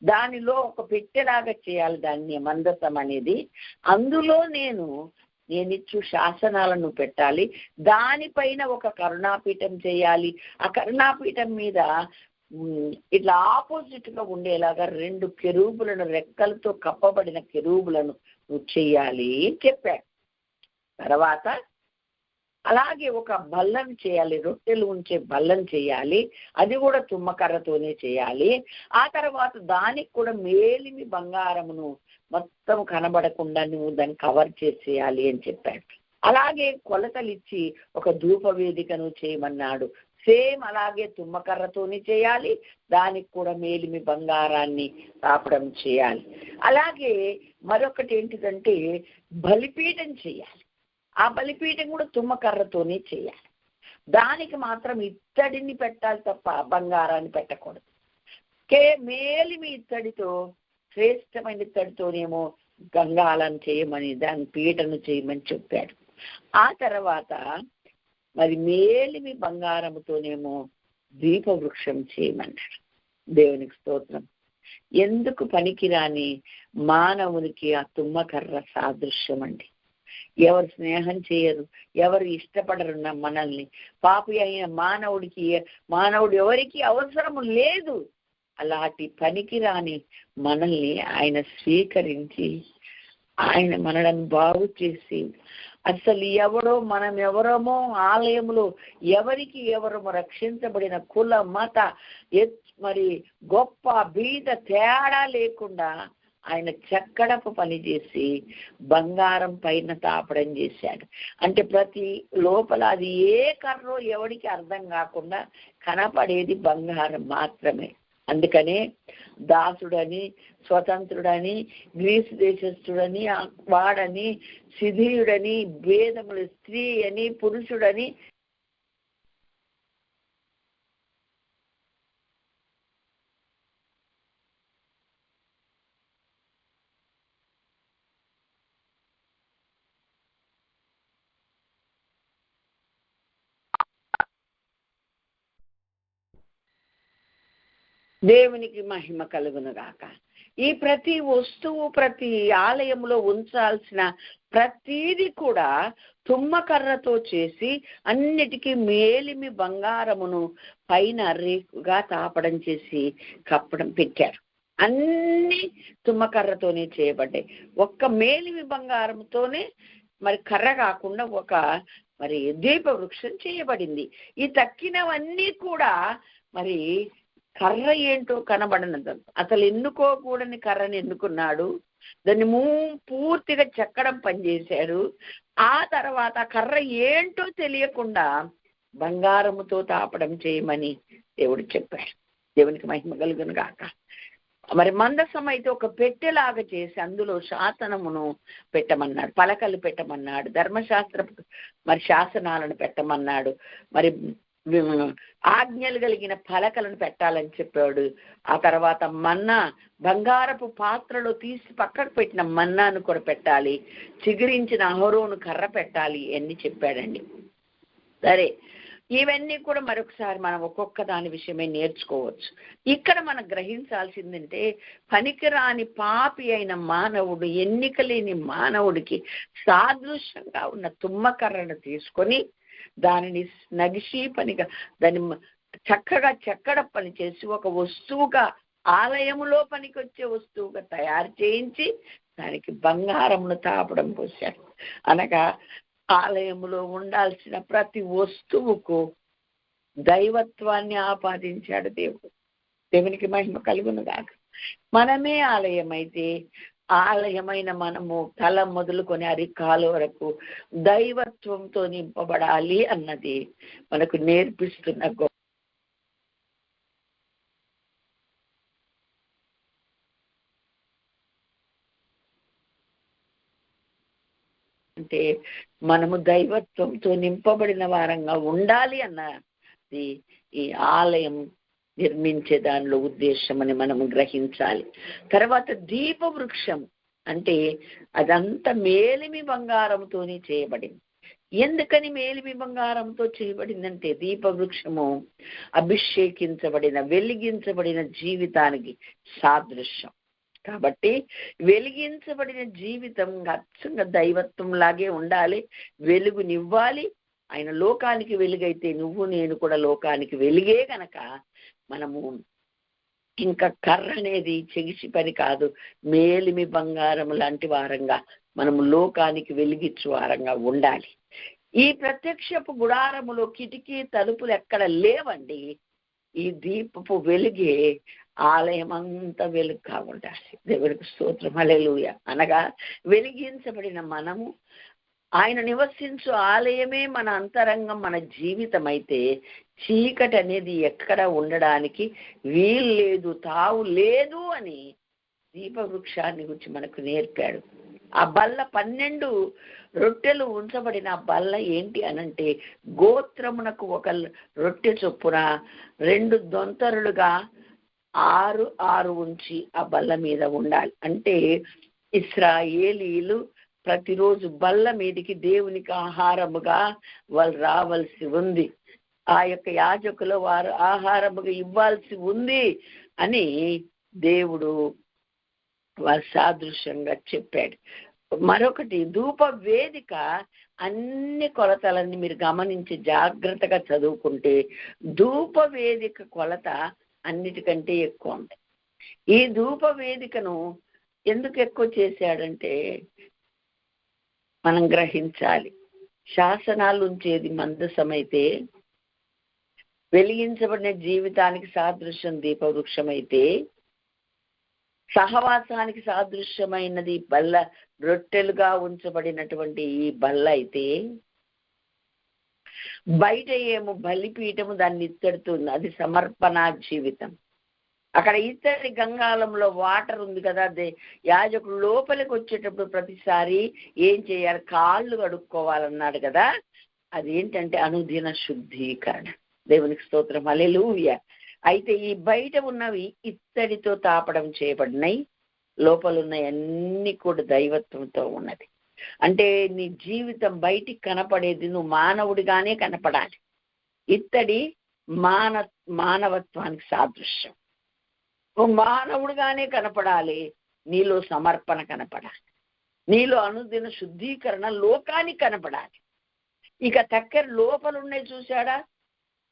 దానిలో ఒక పెట్టెలాగా చేయాలి దాన్ని, మందసం అనేది. అందులో నేను నేనిచ్చు శాసనాలను పెట్టాలి, దానిపైన ఒక కరుణాపీఠం చేయాలి. ఆ కరుణాపీఠం మీద ఇట్లా ఆపోజిట్ గా ఉండేలాగా 2 కెరూబులను, రెక్కలతో కప్పబడిన కెరూబులను నువ్వు చెయ్యాలి అని చెప్పాడు. తర్వాత అలాగే ఒక బల్లను చేయాలి, రొట్టెలు ఉంచే బల్లను చేయాలి, అది కూడా తుమ్మకర్రతోనే చేయాలి. ఆ తర్వాత దానికి కూడా మేలిమి బంగారమును మొత్తం కనబడకుండా నువ్వు దాన్ని కవర్ చేసేయాలి అని చెప్పాడు. అలాగే కొలతలు ఇచ్చి ఒక ధూప వేదికను చేయమన్నాడు. సేమ్ అలాగే తుమ్మకర్రతోని చేయాలి, దానికి కూడా మేలిమి బంగారాన్ని తాపడం చేయాలి. అలాగే మరొకటి ఏంటిదంటే బలిపీఠం చేయాలి. ఆ బలిపీఠం కూడా తుమ్మకర్రతోనే చేయాలి. దానికి మాత్రం ఇత్తడిని పెట్టాలి తప్ప బంగారాన్ని పెట్టకూడదు. మేలిమి ఇత్తడితో, శ్రేష్టమైన ఇత్తడితోనేమో గంగాలను చేయమని, దాని పీటను చేయమని చెప్పాడు. ఆ తర్వాత మరి మేలిమి బంగారముతోనేమో దీపవృక్షం చేయమన్నాడు. దేవునికి స్తోత్రం. ఎందుకు పనికిరాని మానవునికి ఆ తుమ్మకర్ర సాదృశ్యం అండి. ఎవరు స్నేహం చేయరు, ఎవరు ఇష్టపడరు మనల్ని. పాపి అయిన మానవుడు ఎవరికి అవసరము లేదు. అలాంటి పనికిరాని మనల్ని ఆయన స్వీకరించి ఆయన మనలను బాగు చేసి, అసలు ఎవరో మనం ఎవరమో ఆలయంలో ఎవరికి ఎవరమో రక్షించబడిన కుల మత మరి గొప్ప బీద తేడా లేకుండా ఆయన చక్కడపు పని చేసి బంగారం పైన తాపడం చేశాడు. అంటే ప్రతి లోపల అది ఏ కర్రో ఎవరికి అర్థం కాకుండా కనపడేది బంగారం మాత్రమే. అందుకనే దాసుడని, స్వతంత్రుడని, గ్రీసు దేశస్థుడని, వాడని, శిథియుడని, భేదములు, స్త్రీ అని, పురుషుడని, దేవునికి మహిమ కలుగును గాక. ఈ ప్రతి వస్తువు, ప్రతి ఆలయంలో ఉంచాల్సిన ప్రతిది కూడా తుమ్మకర్రతో చేసి అన్నిటికీ మేలిమి బంగారమును పైన రేకుగా తాపడం చేసి కప్పడం పెట్టారు. అన్ని తుమ్మకర్రతోనే చేయబడ్డాయి. ఒక్క మేలిమి బంగారంతోనే మరి కర్ర కాకుండా ఒక మరి దీప వృక్షం చేయబడింది. ఈ తక్కినవన్నీ కూడా మరి కర్ర ఏంటో కనబడనదు. అసలు ఎన్నుకోకూడని కర్రని ఎన్నుకున్నాడు, దాన్ని పూర్తిగా చెక్కడం పనిచేశాడు. ఆ తర్వాత కర్ర ఏంటో తెలియకుండా బంగారముతో తాపడం చేయమని దేవుడు చెప్పాడు. దేవునికి మహిమ కలుగును గాక. మరి మందసం అయితే ఒక పెట్టెలాగా చేసి అందులో శాసనమును పెట్టమన్నాడు, పలకలు పెట్టమన్నాడు, ధర్మశాస్త్ర మరి శాసనాలను పెట్టమన్నాడు, మరి ఆజ్ఞలు కలిగిన పలకలను పెట్టాలని చెప్పాడు. ఆ తర్వాత మన్నా, బంగారపు పాత్రలో తీసి పక్కకు పెట్టిన మన్నాను కూడా పెట్టాలి, చిగురించిన అహరోను కర్ర పెట్టాలి అని చెప్పాడండి. సరే, ఇవన్నీ కూడా మరొకసారి మనం ఒక్కొక్క దాని విషయమే నేర్చుకోవచ్చు. ఇక్కడ మనం గ్రహించాల్సిందంటే పనికిరాని పాపి అయిన మానవుడు, ఎన్నిక లేని మానవుడికి సాదృశ్యంగా ఉన్న తుమ్మకర్రను తీసుకొని దానిని నగిషి పనిగా దాన్ని చక్కగా చెక్కడ పని చేసి ఒక వస్తువుగా, ఆలయములో పనికొచ్చే వస్తువుగా తయారు చేయించి దానికి బంగారమును తాపడం పోశాడు. అనగా ఆలయములో ఉండాల్సిన ప్రతి వస్తువుకు దైవత్వాన్ని ఆపాదించాడు దేవుడు. దేవునికి మహిమ కలుగును గాక. మనమే ఆలయమైతే ఆలయమైన మనము తల మొదలుకొని అరికాలు వరకు దైవత్వంతో నింపబడాలి అన్నది మనకు నేర్పిస్తున్న అంటే మనము దైవత్వంతో నింపబడిన వారంగా ఉండాలి అన్నది ఈ ఆలయం నిర్మించే దానిలో ఉద్దేశం అని మనము గ్రహించాలి. తర్వాత దీపవృక్షం అంటే అదంతా మేలిమి బంగారంతోనే చేయబడింది. ఎందుకని మేలిమి బంగారంతో చేయబడిందంటే దీపవృక్షము అభిషేకించబడిన, వెలిగించబడిన జీవితానికి సాదృశ్యం. కాబట్టి వెలిగించబడిన జీవితం అచ్చంగా దైవత్వం లాగే ఉండాలి, వెలుగునివ్వాలి. ఆయన లోకానికి వెలుగైతే నువ్వు నేను కూడా లోకానికి వెలిగే గనక మనము ఇంకా కర్ర అనేది చెగిసి పని కాదు, మేలిమి బంగారం లాంటి వారంగా మనము లోకానికి వెలిగించు వారంగా ఉండాలి. ఈ ప్రత్యక్షపు గుడారములో కిటికీ తలుపులు ఎక్కడ లేవండి. ఈ దీపపు వెలుగే ఆలయం అంతా వెలుగుగా ఉండాలి. దేవుడికి స్తోత్రం, హల్లెలూయా. అనగా వెలిగించబడిన మనము, ఆయన నివసించు ఆలయమే మన అంతరంగం, మన జీవితం అయితే చీకటి అనేది ఎక్కడ ఉండడానికి వీలు లేదు, తావు లేదు అని దీపవృక్షాన్ని గురించి మనకు నేర్పాడు. ఆ బల్ల 12 రొట్టెలు ఉంచబడిన బల్ల ఏంటి అనంటే, గోత్రమునకు ఒక రొట్టె చొప్పున 2 దొంతరులుగా 6 ఉంచి ఆ బల్ల మీద ఉండాలి. అంటే ఇశ్రాయేలీలు ప్రతిరోజు బల్ల మీదికి దేవునికి ఆహారముగా వాళ్ళు రావాల్సి ఉంది. ఆ యొక్క యాజకులు వారు ఆహారముగా ఇవ్వాల్సి ఉంది అని దేవుడు వారి సాదృశ్యంగా చెప్పాడు. మరొకటి, ధూప వేదిక అన్ని కొలతలన్నీ మీరు గమనించి జాగ్రత్తగా చదువుకుంటే ధూప వేదిక కొలత అన్నిటికంటే ఎక్కువ ఉంది. ఈ ధూప వేదికను ఎందుకు ఎక్కువ చేశాడంటే మనం గ్రహించాలి. శాసనాలు ఉంచేది మందసమైతే, వెలిగించబడిన జీవితానికి సాదృశ్యం దీపవృక్షం అయితే, సహవాసానికి సాదృశ్యమైనది బల్ల, రొట్టెలుగా ఉంచబడినటువంటి ఈ బల్ల అయితే, బయట ఏమో బలిపీఠము దాన్ని ఇత్తడుతుంది, అది సమర్పణ జీవితం. అక్కడ ఇత్తడి గంగాళంలో వాటర్ ఉంది కదా, యాజకుడు లోపలికి వచ్చేటప్పుడు ప్రతిసారి ఏం చేయాలి, కాళ్ళు కడుక్కోవాలన్నాడు కదా. అదేంటంటే అనుదిన శుద్ధీకరణ. దేవునికి స్తోత్రం, హల్లెలూయా. అయితే ఈ బయట ఉన్నవి ఇత్తడితో తాపడం చేయబడినాయి, లోపల ఉన్నాయి అన్ని కూడా దైవత్వంతో ఉన్నది. అంటే నీ జీవితం బయటికి కనపడేది నువ్వు మానవుడిగానే కనపడాలి. ఇత్తడి మానవత్వానికి సాదృశ్యం. నువ్వు మానవుడిగానే కనపడాలి, నీలో సమర్పణ కనపడాలి, నీలో అనుదిన శుద్ధీకరణ లోకానికి కనపడాలి. ఇక దగ్గర లోపలున్నాయి చూశాడా,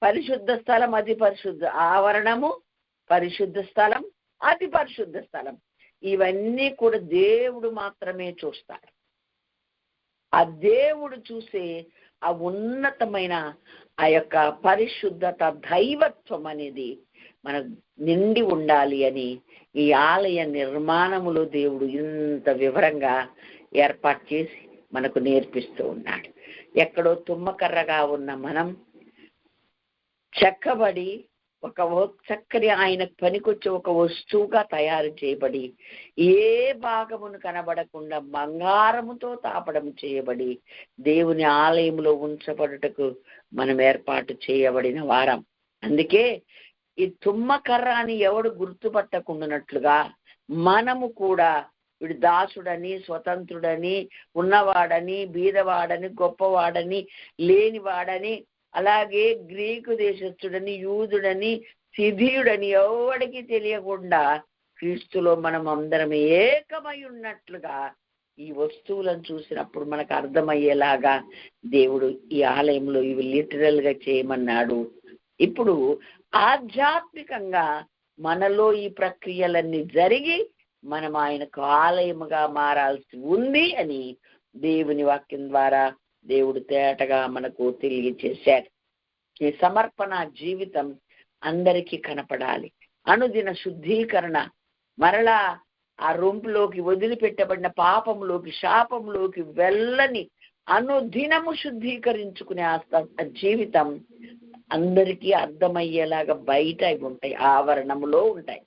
పరిశుద్ధ స్థలం, అతి పరిశుద్ధ ఆవరణము, పరిశుద్ధ స్థలం, అతి పరిశుద్ధ స్థలం. ఇవన్నీ కూడా దేవుడు మాత్రమే చూస్తాడు. ఆ దేవుడు చూసే ఆ ఉన్నతమైన ఆ యొక్క పరిశుద్ధత, దైవత్వం అనేది మన నిండి ఉండాలి అని ఈ ఆలయ నిర్మాణములో దేవుడు ఇంత వివరంగా ఏర్పాటు చేసి మనకు నేర్పిస్తూ ఉన్నాడు. ఎక్కడో తుమ్మకర్రగా ఉన్న మనం చెక్కబడి ఒక చక్కని ఆయనకు పనికొచ్చే ఒక వస్తువుగా తయారు చేయబడి, ఏ భాగమును కనబడకుండా బంగారముతో తాపడం చేయబడి దేవుని ఆలయంలో ఉంచబడుటకు మనం ఏర్పాటు చేయబడిన వారం. అందుకే ఈ తుమ్మకర్ర అని ఎవడు గుర్తుపట్టకుండానట్లుగా మనము కూడా వీడు దాసుడని, స్వతంత్రుడని, ఉన్నవాడని, బీదవాడని, గొప్పవాడని, లేనివాడని, అలాగే గ్రీకు దేశస్థుడని, యూదుడని, సిధీయుడని ఎవడికి తెలియకుండా క్రీస్తులో మనం అందరం ఏకమై ఉన్నట్లుగా ఈ వస్తువులను చూసినప్పుడు మనకు అర్థమయ్యేలాగా దేవుడు ఈ ఆలయంలో ఇవి లిటరల్గా చేయమన్నాడు. ఇప్పుడు ఆధ్యాత్మికంగా మనలో ఈ ప్రక్రియలన్నీ జరిగి మనం ఆయనకు ఆలయముగా మారాల్సి ఉంది అని దేవుని వాక్యం ద్వారా దేవుడు తేటగా మనకు తెలియచేశాడు. ఈ సమర్పణ జీవితం అందరికీ కనపడాలి. అనుదిన శుద్ధీకరణ, మరలా ఆ రొంపులోకి వదిలిపెట్టబడిన పాపంలోకి, శాపంలోకి వెళ్ళని అనుదినము శుద్ధీకరించుకునే ఆ జీవితం అందరికీ అర్థమయ్యేలాగా బయట ఉంటాయి, ఆవరణములో ఉంటాయి.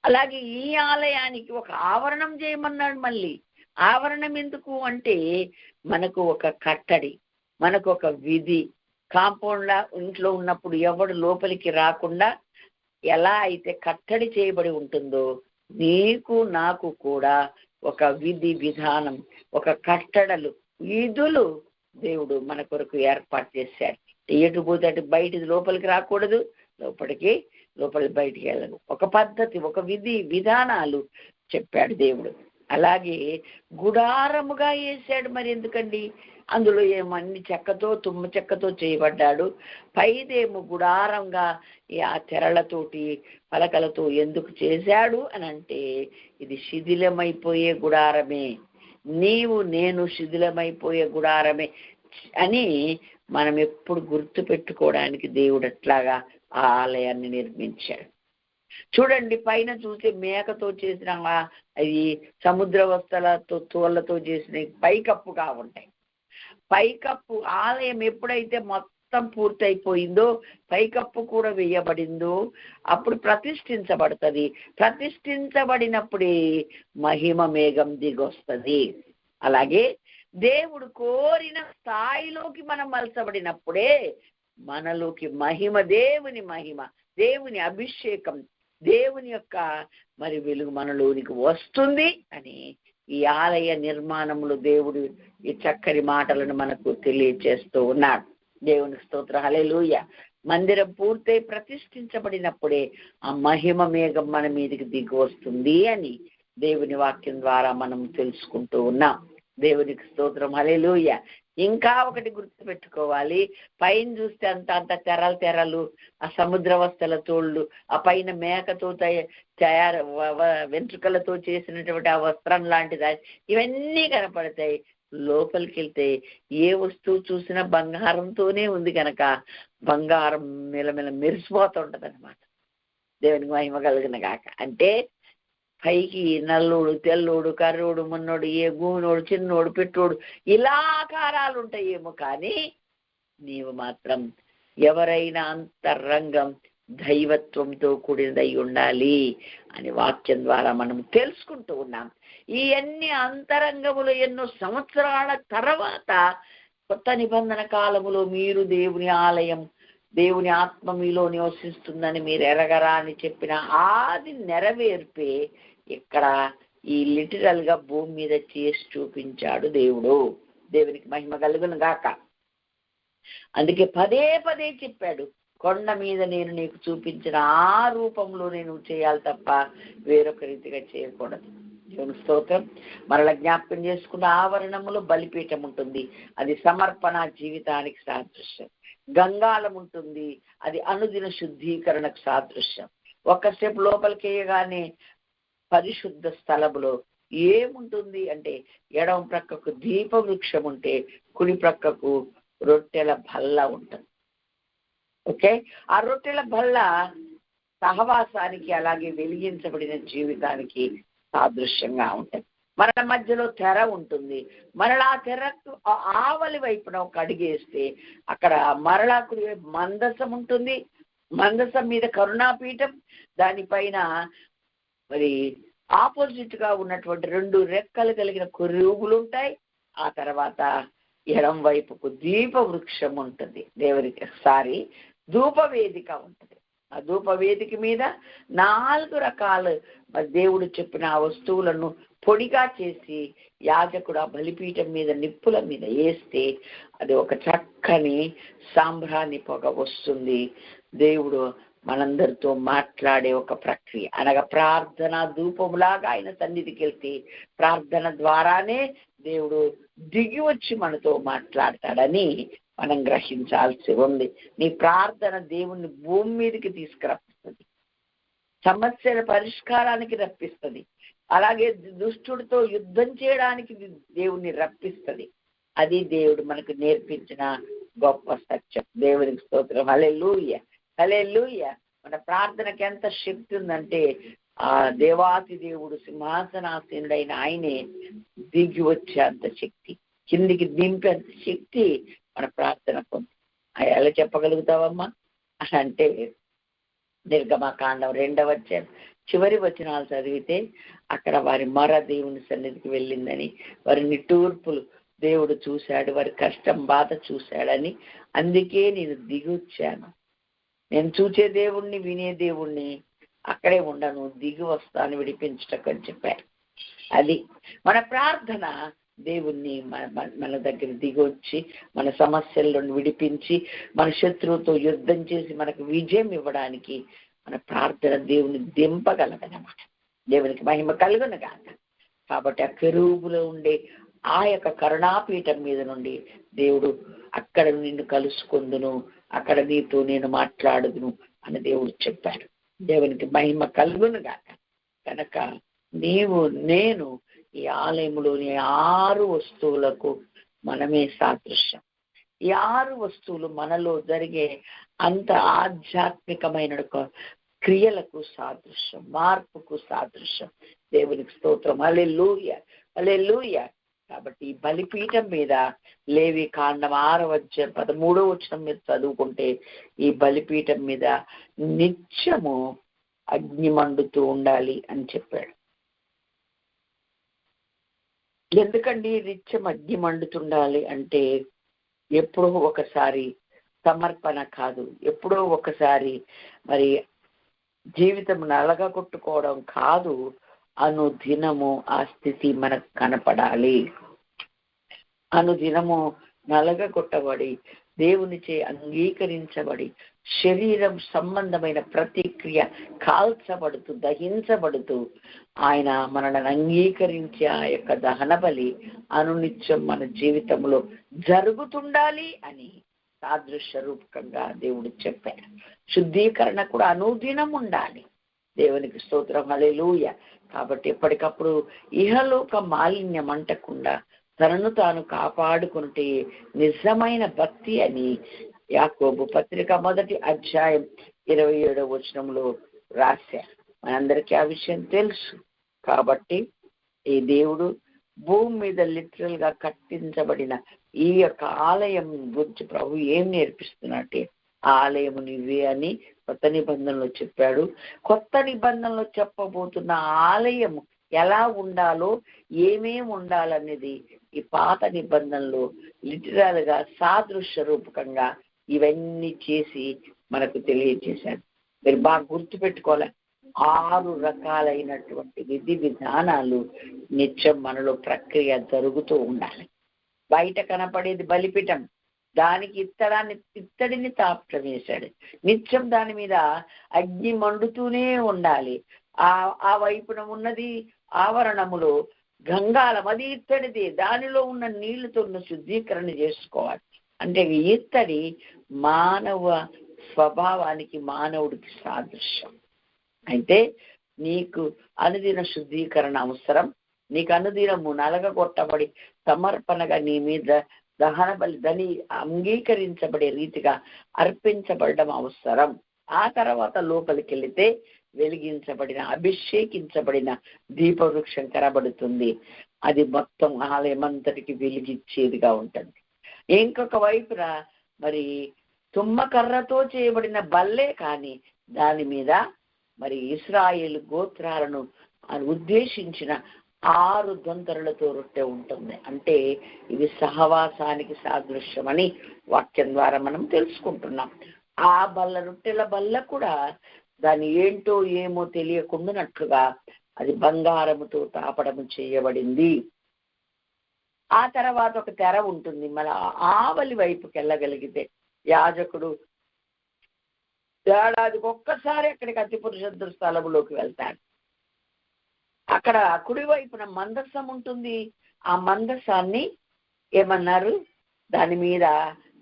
అలాగే ఈ ఆలయానికి ఒక ఆవరణం చేయమన్నాడు. మళ్ళీ ఆవరణం ఎందుకు అంటే మనకు ఒక కట్టడి, మనకు ఒక విధి. కాంపౌండ్లా ఇంట్లో ఉన్నప్పుడు ఎవడు లోపలికి రాకుండా ఎలా అయితే కట్టడి చేయబడి ఉంటుందో, నీకు నాకు కూడా ఒక విధి విధానం, ఒక కట్టడలు, విధులు దేవుడు మన కొరకు ఏర్పాటు చేశాడు. ఎటు పోతే అటు బయటిది లోపలికి రాకూడదు, లోపలికి లోపలి బయటికి వెళ్ళను. ఒక పద్ధతి, ఒక విధానాలు చెప్పాడు దేవుడు. అలాగే గుడారముగా వేసాడు. మరి ఎందుకండి? అందులో ఏమన్ని చెక్కతో, తుమ్మ చెక్కతో చేయబడ్డాడు. పైదేమో గుడారంగా ఆ తెరలతోటి, పలకలతో ఎందుకు చేశాడు అని అంటే, ఇది శిథిలమైపోయే గుడారమే, నీవు నేను శిథిలమైపోయే గుడారమే అని మనం ఎప్పుడు గుర్తు పెట్టుకోవడానికి దేవుడు అట్లాగా ఆ ఆలయాన్ని నిర్మించాడు. చూడండి, పైన చూసే మేకతో చేసిన అది సముద్ర వస్తలతో తోళ్లతో చేసిన పైకప్పుగా ఉంటాయి. పైకప్పు ఆలయం ఎప్పుడైతే మొత్తం పూర్తయిపోయిందో, పైకప్పు కూడా వేయబడిందో అప్పుడు ప్రతిష్ఠించబడుతుంది. ప్రతిష్ఠించబడినప్పుడే మహిమ మేఘం దిగొస్తుంది. అలాగే దేవుడు కోరిన స్థాయిలోకి మనం మలచబడినప్పుడే మనలోకి మహిమ, దేవుని మహిమ, దేవుని అభిషేకం, దేవుని యొక్క మరి వెలుగు మనలోనికి వస్తుంది అని ఈ ఆలయ నిర్మాణంలో దేవుడు ఈ చక్కని మాటలను మనకు తెలియచేస్తూ ఉన్నాడు. దేవునికి స్తోత్రం, హల్లెలూయా. మందిరం పూర్తయి ప్రతిష్ఠించబడినప్పుడే ఆ మహిమ మేఘం మన మీదకి దిగి వస్తుంది అని దేవుని వాక్యం ద్వారా మనం తెలుసుకుంటూ ఉన్నాం. దేవునికి స్తోత్రం, హల్లెలూయా. ఇంకా ఒకటి గుర్తు పెట్టుకోవాలి, పైన చూస్తే అంత తెరలు, ఆ సముద్ర వస్తల తోళ్ళు, ఆ పైన మేకతో తయారు వెంట్రుకలతో చేసినటువంటి ఆ వస్త్రం లాంటిది, ఇవన్నీ కనపడతాయి. లోపలికి వెళ్తే ఏ వస్తువు చూసినా బంగారంతోనే ఉంది కనుక బంగారం మెలమెల మెరిసిపోతుంటది అనమాట. దేవునికి మహిమ కలుగును గాక. అంటే పైకి నల్లోడు, తెల్లోడు, కర్రోడు, మున్నోడు, ఏ గూనోడు, చిన్నోడు, పెట్టోడు, ఇలా ఆకారాలు ఉంటాయేమో, కానీ నీవు మాత్రం ఎవరైనా అంతరంగం దైవత్వంతో కూడినదై ఉండాలి అని వాక్యం ద్వారా మనం తెలుసుకుంటూ ఉన్నాం. ఈ అన్ని అంతరంగములు ఎన్నో సంవత్సరాల తర్వాత కొత్త నిబంధన కాలములో మీరు దేవుని ఆలయం, దేవుని ఆత్మ మీలో నివసిస్తుందని మీరు ఎరగరా అని చెప్పిన ఆది నెరవేర్పే ఇక్కడ ఈ లిటరల్ గా భూమి మీద చేసి చూపించాడు దేవుడు. దేవునికి మహిమ కలుగును గాక. అందుకే పదే పదే చెప్పాడు, కొండ మీద నేను నీకు చూపించిన ఆ రూపంలో నేను చేయాలి తప్ప వేరొక రీతిగా చేయకూడదు. దేవుని స్తోత్రం. మరల జ్ఞాపకం చేసుకున్న ఆవరణములో బలిపీఠం ఉంటుంది, అది సమర్పణ జీవితానికి సాదృశ్యం. గంగాళం ఉంటుంది, అది అనుదిన శుద్ధీకరణకు సాదృశ్యం. ఒక స్టెప్ లోపలికి వేయగానే పరిశుద్ధ స్థలములో ఏముంటుంది అంటే, ఎడమ ప్రక్కకు దీప వృక్షం ఉంటే కుడి ప్రక్కకు రొట్టెల బల్ల ఉంటుంది. ఓకే, ఆ రొట్టెల బల్ల సహవాసానికి, అలాగే వెలిగించబడిన జీవితానికి సాదృశ్యంగా ఉంటుంది. మరల మధ్యలో తెర ఉంటుంది. మరలా తెరకు ఆవలి వైపున ఒక అడిగేస్తే అక్కడ మరలా కుడి వైపు మందసం ఉంటుంది. మందసం మీద కరుణాపీఠం, దానిపైన మరి ఆపోజిట్ గా ఉన్నటువంటి 2 రెక్కలు కలిగిన కొరువులు ఉంటాయి. ఆ తర్వాత ఎడం వైపుకు దీప వృక్షం ఉంటుంది. దేవునికి ధూపవేదిక ఉంటుంది. ఆ ధూపవేదిక మీద 4 రకాల దేవుడు చెప్పిన ఆ వస్తువులను పొడిగా చేసి యాజకుడు ఆ బలిపీఠం మీద నిప్పుల మీద వేస్తే అది ఒక చక్కని సాంబ్రాణి పొగ వస్తుంది. దేవుడు మనందరితో మాట్లాడే ఒక ప్రక్రియ, అనగా ప్రార్థన ధూపములాగా ఆయన సన్నిధికి వెళ్తే ప్రార్థన ద్వారానే దేవుడు దిగి వచ్చి మనతో మాట్లాడతాడని మనం గ్రహించాల్సి ఉంది. నీ ప్రార్థన దేవుణ్ణి భూమి మీదకి తీసుకురప్పిస్తుంది, సమస్యల పరిష్కారానికి రప్పిస్తుంది, అలాగే దుష్టుడితో యుద్ధం చేయడానికి దేవుణ్ణి రప్పిస్తుంది. అది దేవుడు మనకు నేర్పించిన గొప్ప సత్యం. దేవునికి స్తోత్రం, హల్లెలూయా, హల్లెలూయా. మన ప్రార్థనకి ఎంత శక్తి ఉందంటే, ఆ దేవాతి దేవుడు సింహాసనాసీనుడైన ఆయనే దిగి వచ్చేంత శక్తి, కిందికి దింపేంత శక్తి మన ప్రార్థనకు ఉంది. ఎలా చెప్పగలుగుతావమ్మా అంటే, నిర్గమకాండం 2వ అధ్యాయం చివరి వచనాలు చదివితే అక్కడ వారి మొర దేవుని సన్నిధికి వెళ్ళిందని, వారి నిట్టూర్పులు దేవుడు చూశాడు, వారి కష్టం బాధ చూశాడని, అందుకే నేను దిగి వచ్చాను, నేను చూచే దేవుణ్ణి, వినే దేవుణ్ణి, అక్కడే ఉండను, దిగి వస్తాను విడిపించటకు అని చెప్పారు. అది మన ప్రార్థన. దేవుణ్ణి మన దగ్గర దిగొచ్చి మన సమస్యలను విడిపించి మన శత్రువుతో యుద్ధం చేసి మనకు విజయం ఇవ్వడానికి మన ప్రార్థన దేవుని దింపగలదనమాట. దేవునికి మహిమ కలుగును గాక. కాబట్టి ఆ కెరూబులో ఉండే ఆ యొక్క కరుణాపీఠం మీద నుండి దేవుడు అక్కడ నిన్ను కలుసుకుందును, అక్కడ నీతో నేను మాట్లాడుదును అని దేవుడు చెప్పాడు. దేవునికి మహిమ కలుగును గాక. కనుక నీవు నేను ఈ ఆలయంలోని 6 వస్తువులకు మనమే సాదృశ్యం. ఈ 6 వస్తువులు మనలో జరిగే అంత ఆధ్యాత్మికమైన క్రియలకు సాదృశ్యం, మార్పుకు సాదృశ్యం. దేవునికి స్తోత్రం. హల్లెలూయా, హల్లెలూయా. కాబట్టి ఈ బలిపీఠం మీద లేవికాండం 6వ అధ్యాయం 13వ వచనం మీద చదువుకుంటే ఈ బలిపీఠం మీద నిత్యము అగ్ని మండుతూ ఉండాలి అని చెప్పాడు. ఎందుకండి నిత్యం అగ్ని మండుతుండాలి అంటే, ఎప్పుడో ఒకసారి సమర్పణ కాదు, ఎప్పుడో ఒకసారి మరి జీవితం నలగగొట్టుకోవడం కాదు, అనుదినము ఆ స్థితి మనకు కనపడాలి. అనుదినము నలగగొట్టబడి దేవునిచే అంగీకరించబడి శరీరం సంబంధమైన ప్రతిక్రియ కాల్చబడుతూ దహించబడుతూ ఆయన మనల్ని అంగీకరించే ఆ యొక్క దహన బలి అనునిత్యం మన జీవితంలో జరుగుతుండాలి అని సాదృశ్య రూపకంగా దేవుడు చెప్పాడు. శుద్ధీకరణ కూడా అనుదినం ఉండాలి. దేవునికి స్తోత్రం. హల్లెలూయా. కాబట్టి ఎప్పటికప్పుడు ఇహలోక మాలిన్యం అంటకుండా తనను తాను కాపాడుకుంటే నిజమైన భక్తి అని యాకోబు పత్రిక 1వ అధ్యాయం 27వ వచనంలో రాశారు. మనందరికీ ఆ విషయం తెలుసు. కాబట్టి ఈ దేవుడు భూమి మీద లిటరల్ గా కట్టించబడిన ఈ యొక్క ఆలయం గురించి ప్రభు ఏం నేర్పిస్తున్నట్టే, ఆలయము నీవే అని కొత్త నిబంధనలో చెప్పాడు. కొత్త నిబంధనలో చెప్పబోతున్న ఆలయము ఎలా ఉండాలో, ఏమేమి ఉండాలనేది ఈ పాత నిబంధనలో లిటరల్ గా సాదృశ్య రూపకంగా ఇవన్నీ చేసి మనకు తెలియజేశాడు. మీరు బాగా గుర్తుపెట్టుకోవాలి. 6 రకాలైనటువంటి విధి విధానాలు నిత్యం మనలో ప్రక్రియ జరుగుతూ ఉండాలి. బయట కనపడేది బలిపీఠం, దానికి ఇత్తడిని తాపటం వేశాడు. నిత్యం దాని మీద అగ్ని మండుతూనే ఉండాలి. ఆ వైపున ఉన్నది ఆవరణములో గంగాళం, అది ఇత్తడిది. దానిలో ఉన్న నీళ్లతో శుద్ధీకరణ చేసుకోవాలి. అంటే ఇత్తడి మానవ స్వభావానికి, మానవుడికి సాదృశ్యం. అయితే నీకు అనుదిన శుద్ధీకరణ అవసరం. నీకు అనుదినము నలగగొట్టబడి సమర్పణగా నీ మీద దహన బలి దని అంగీకరించబడే రీతిగా అర్పించబడడం అవసరం. ఆ తర్వాత లోపలికి వెళితే వెలిగించబడిన అభిషేకించబడిన దీపవృక్షం కనబడుతుంది. అది మొత్తం ఆలయమంతటికి వెలిగించేదిగా ఉంటుంది. ఇంకొక వైపున మరి తుమ్మకర్రతో చేయబడిన బల్లే కానీ దాని మీద మరి ఇశ్రాయేలు గోత్రాలను ఉద్దేశించిన 6 దొంతరులతో రొట్టె ఉంటుంది. అంటే ఇది సహవాసానికి సాదృశ్యమని వాక్యం ద్వారా మనం తెలుసుకుంటున్నాం. ఆ రొట్టెల బల్ల కూడా దాని ఏంటో ఏమో తెలియకుండానట్లుగా అది బంగారముతో తాపడము చేయబడింది. ఆ తర్వాత ఒక తెర ఉంటుంది. మన ఆవలి వైపుకి వెళ్ళగలిగితే యాజకుడు ఏడాదికి ఒక్కసారి అక్కడికి అతి పరిశుద్ధ స్థలములోకి వెళ్తాడు. అక్కడ కుడివైపున మందసం ఉంటుంది. ఆ మందసాన్ని ఏమన్నారు, దాని మీద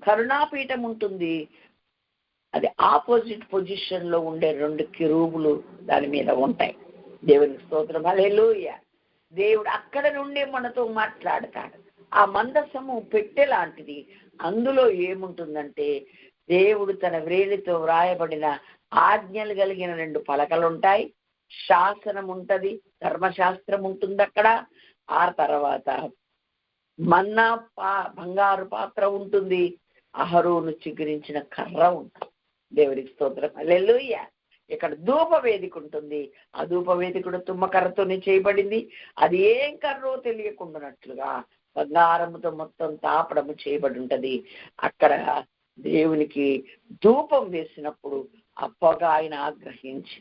కరుణాపీఠం ఉంటుంది. అది ఆపోజిట్ పొజిషన్ లో ఉండే 2 కెరూబులు దాని మీద ఉంటాయి. దేవునికి స్తోత్రం. హల్లెలూయా. దేవుడు అక్కడ నుండే మనతో మాట్లాడతాడు. ఆ మందసము పెట్టె లాంటిది. అందులో ఏముంటుందంటే దేవుడు తన వ్రేలితో వ్రాయబడిన ఆజ్ఞలు కలిగిన 2 పలకలు ఉంటాయి. శాసనం ఉంటది, ధర్మశాస్త్రం ఉంటుంది అక్కడ. ఆ తర్వాత మన్నా బంగారు పాత్ర ఉంటుంది. అహరోను చిగురించిన కర్ర ఉంటుంది. దేవునికి స్తోత్రం. హల్లెలూయా. ఇక్కడ ధూపవేదిక ఉంటుంది. ఆ ధూపవేదిక కూడా తుమ్మకర్రతోనే చేయబడింది. అది ఏం కర్రో తెలియకుండానట్లుగా బంగారముతో మొత్తం తాపడము చేయబడి ఉంటది. అక్కడ దేవునికి ధూపం వేసినప్పుడు ఆ పొగ ఆయన ఆగ్రహించి,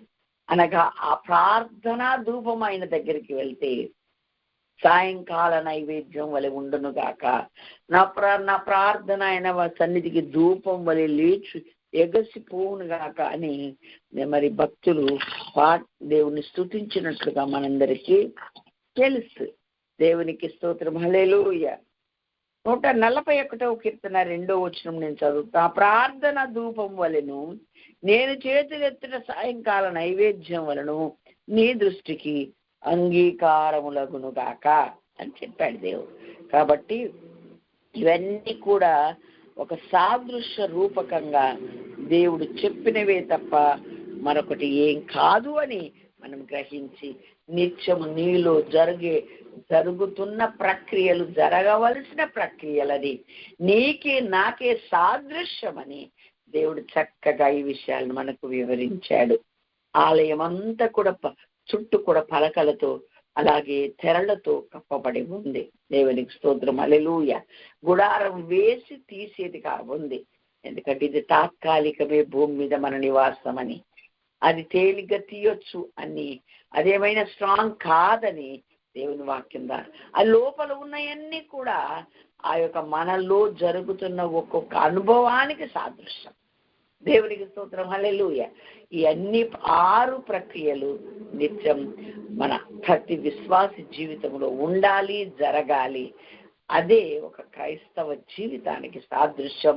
అనగా ఆ ప్రార్థనా ధూపం ఆయన దగ్గరికి వెళ్తే సాయంకాల నైవేద్యం వలె ఉండును గాక. నా ప్రార్థన ఆయన సన్నిధికి ధూపం వలె లేచి ఎగసిపోవును గాక అని మరి భక్తులు దేవుని స్తుతించినట్లుగా మనందరికీ తెలుసు. దేవునికి స్తోత్రం. హల్లెలూయా. 141వ కీర్తన 2వ వచనం నేను చదువుతా. ప్రార్థన ధూపం వలెను నేను చేతులెత్తిన సాయంకాల నైవేద్యం వలను నీ దృష్టికి అంగీకారములగును గాక అని చెప్పాడు దేవుడు. కాబట్టి ఇవన్నీ కూడా ఒక సాదృశ్య రూపకంగా దేవుడు చెప్పినవే తప్ప మరొకటి ఏం కాదు అని మనం గ్రహించి నిత్యము నీలో జరుగుతున్న ప్రక్రియలు, జరగవలసిన ప్రక్రియలని నీకే నాకే సాదృశ్యమని దేవుడు చక్కగా ఈ విషయాలను మనకు వివరించాడు. ఆలయం అంతా కూడా చుట్టూ కూడా పలకలతో అలాగే తెరలతో కప్పబడి ఉంది. దేవునికి స్తోత్రం. హల్లెలూయా. గుడారం వేసి తీసేది ఉంది, ఎందుకంటే ఇది తాత్కాలికమే భూమి మీద మన నివాసం అని, అది తేలిగ్గా తీయొచ్చు అని, అదేమైనా స్ట్రాంగ్ కాదని దేవుని వాక్యం ద్వారా ఆ లోపల ఉన్నవన్నీ కూడా ఆ యొక్క మనలో జరుగుతున్న ఒక్కొక్క అనుభవానికి సాదృశ్యం. దేవునికి స్తోత్రం. హల్లెలూయా. ఈ అన్ని 6 ప్రక్రియలు నిత్యం మన ప్రతి విశ్వాసి జీవితంలో ఉండాలి, జరగాలి. అదే ఒక క్రైస్తవ జీవితానికి సాదృశ్యం,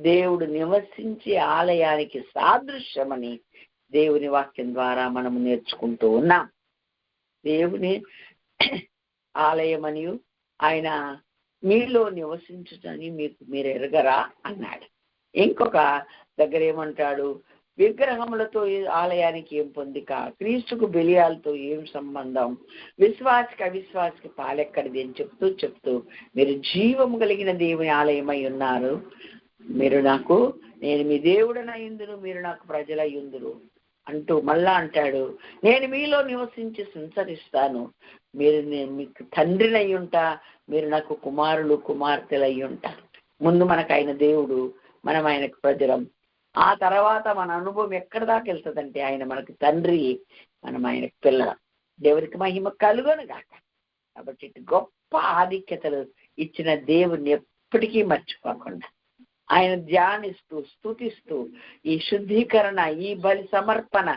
దేవుడు నివసించే ఆలయానికి సాదృశ్యమని దేవుని వాక్యం ద్వారా మనము నేర్చుకుంటూ ఉన్నాం. దేవుని ఆలయమని ఆయన మీలో నివసించుటని మీరు ఎరగరా అన్నాడు. ఇంకొక దగ్గర ఏమంటాడు, విగ్రహములతో ఆలయానికి ఏం పొందిక, క్రీస్తుకు బలియాలతో ఏం సంబంధం, విశ్వాసికి అవిశ్వాసికి పాలెక్కడిది అని చెప్తూ మీరు జీవము కలిగిన దేవుని ఆలయమై ఉన్నారు, నేను మీ దేవుడనయ్యుందును, మీరు నాకు ప్రజలయ్యుందురు అంటూ మళ్ళా అంటాడు, నేను మీలో నివసించి సంచరిస్తాను, మీకు తండ్రినయ్యుంటా, మీరు నాకు కుమారులు కుమార్తెలయ్యుంటా. ముందు మనకు ఆయన దేవుడు, మనం ఆయనకు ప్రజలం. ఆ తర్వాత మన అనుభవం ఎక్కడ దాకా వెళ్తుందంటే ఆయన మనకు తండ్రి, మనం ఆయనకు పిల్లలం. దేవునికి మహిమ కలుగును గాక. కాబట్టి గొప్ప ఆధిక్యతలు ఇచ్చిన దేవుణ్ణి ఎప్పటికీ మర్చిపోకుండా ఆయన ధ్యానిస్తూ స్తుతిస్తూ ఈ శుద్ధీకరణ, ఈ బలి సమర్పణ,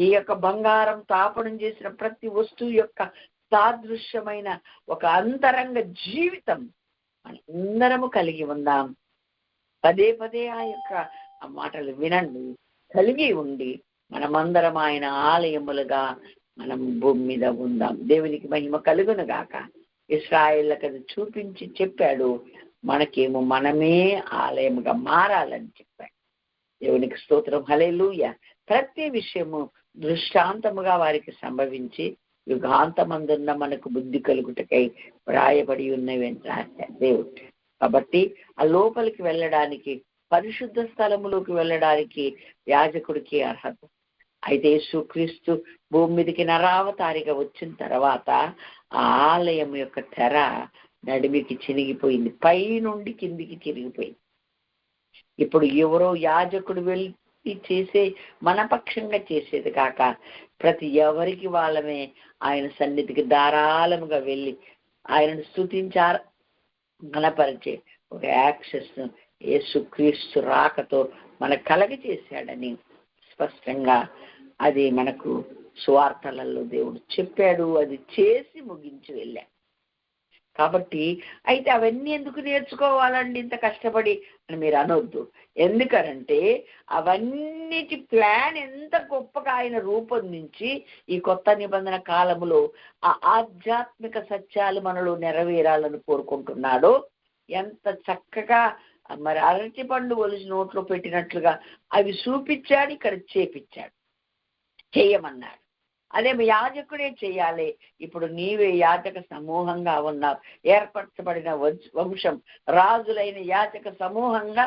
ఈ యొక్క బంగారం తాపడం చేసిన ప్రతి వస్తువు యొక్క సాదృశ్యమైన ఒక అంతరంగ జీవితం మనందరము కలిగి ఉందాం. పదే పదే ఆ యొక్క మాటలు వినండి, కలిగి ఉండి మనమందరం ఆయన ఆలయములుగా మనం భూమి మీద ఉందాం. దేవునికి మహిమ కలుగును గాక. ఇశ్రాయేలులకు అది చూపించి చెప్పాడు, మనకేమో మనమే ఆలయముగా మారాలని చెప్పాడు. దేవునికి స్తోత్రం. హల్లెలూయా. ప్రతి విషయము దృష్టాంతముగా వారికి సంభవించి యుగాంతమందున్న మనకు బుద్ధి కలుగుటకై వ్రాయబడి ఉన్నవి అని రాశాడు దేవుడు. కాబట్టి ఆ లోపలికి వెళ్ళడానికి, పరిశుద్ధ స్థలములోకి వెళ్ళడానికి యాజకుడికి అర్హత. అయితే యేసుక్రీస్తు భూమి మీదకి నరావతారిగా వచ్చిన తర్వాత ఆ ఆలయం యొక్క తెర నడిమికి చినిగిపోయింది, పై నుండి కిందికి చిరిగిపోయింది. ఇప్పుడు ఎవరో యాజకుడు వెళ్ళి చేసే మనపక్షంగా చేసేది కాక ప్రతి ఎవరికి వాళ్ళమే ఆయన సన్నిధికి ధారాళముగా వెళ్ళి ఆయనను స్తుతించారు, గణపరిచే ఒక యాక్సెస్ యేసుక్రీస్తు రాకతో మనకు కలగజేశాడని స్పష్టంగా అది మనకు సువార్తలలో దేవుడు చెప్పాడు. అది చేసి ముగించి వెళ్ళాడు. కాబట్టి అయితే అవన్నీ ఎందుకు నేర్చుకోవాలండి ఇంత కష్టపడి అని మీరు అనొద్దు. ఎందుకనంటే అవన్నిటి ప్లాన్ ఎంత గొప్పగా ఆయన రూపొందించి ఈ కొత్త నిబంధన కాలములో ఆ ఆధ్యాత్మిక సత్యాలు మనలో నెరవేరాలని కోరుకుంటున్నాడో ఎంత చక్కగా మరి అరటి పండు ఒలిసి నోట్లో పెట్టినట్లుగా అవి చూపించాడు, ఇక్కడ చేపించాడు, చేయమన్నాడు. అదే యాజకుడే చేయాలి. ఇప్పుడు నీవే యాజక సమూహంగా ఉన్నావు, ఏర్పరచబడిన వంశం, రాజులైన యాజక సమూహంగా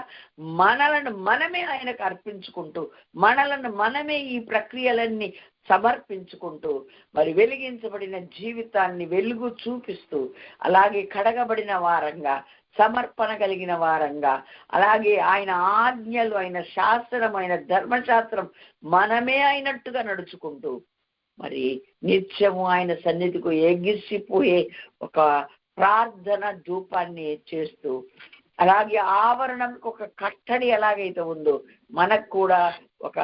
మనలను మనమే ఆయనకు అర్పించుకుంటూ, మనలను మనమే ఈ ప్రక్రియలన్నీ సమర్పించుకుంటూ, మరి వెలిగించబడిన జీవితాన్ని వెలుగు చూపిస్తూ, అలాగే కడగబడిన వారంగా, సమర్పణ కలిగిన వారంగా, అలాగే ఆయన ఆజ్ఞలు, ఆయన శాస్త్రం, ఆయన ధర్మశాస్త్రం మనమే అయినట్టుగా నడుచుకుంటూ మరి నిత్యము ఆయన సన్నిధికి ఎగిసిపోయే ఒక ప్రార్థన ధూపాన్ని చేస్తూ అలాగే ఆవరణంకి ఒక కట్టడి ఎలాగైతే ఉందో మనకు కూడా ఒక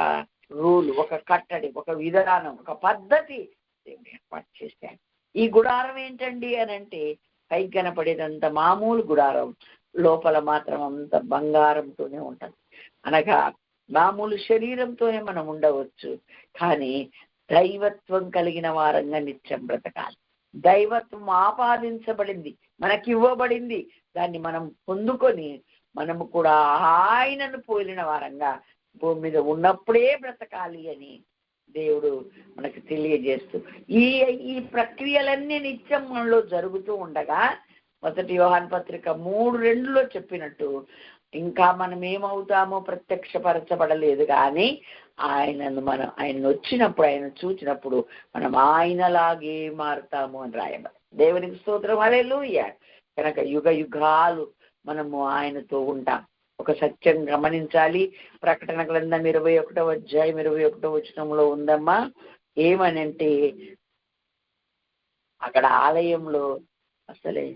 రూల్, ఒక కట్టడి, ఒక విధానం, ఒక పద్ధతి దేవుడు ఏర్పాటు చేశాడు. ఈ గుడారం ఏంటండి అని అంటే పైకి కనపడేదంత మామూలు గుడారం, లోపల మాత్రం అంత బంగారంతోనే ఉంటుంది. అనగా మామూలు శరీరంతోనే మనం ఉండవచ్చు, కానీ దైవత్వం కలిగిన వారంగా నిత్యం బ్రతకాలి. దైవత్వం ఆపాదించబడింది, మనకి ఇవ్వబడింది. దాన్ని మనం పొందుకొని మనము కూడా ఆయనను పోలిన వారంగా భూమి మీద ఉన్నప్పుడే బ్రతకాలి అని దేవుడు మనకు తెలియజేస్తూ ఈ ఈ ప్రక్రియలన్నీ నిత్యం మనలో జరుగుతూ ఉండగా 1 యోహాను పత్రిక 3:2 చెప్పినట్టు ఇంకా మనం ఏమవుతామో ప్రత్యక్షపరచబడలేదు, కానీ ఆయన వచ్చినప్పుడు, ఆయన చూచినప్పుడు మనం ఆయనలాగే మారుతాము అని రాయబడి. దేవునికి స్తోత్రం, హల్లెలూయా. కనుక యుగ యుగాలు మనము ఆయనతో ఉంటాం. ఒక సత్యం గమనించాలి. ప్రకటన గ్రంథం 21వ అధ్యాయం 21వ వచనంలో ఉందమ్మా. ఏమనంటే అక్కడ ఆలయంలో అసలే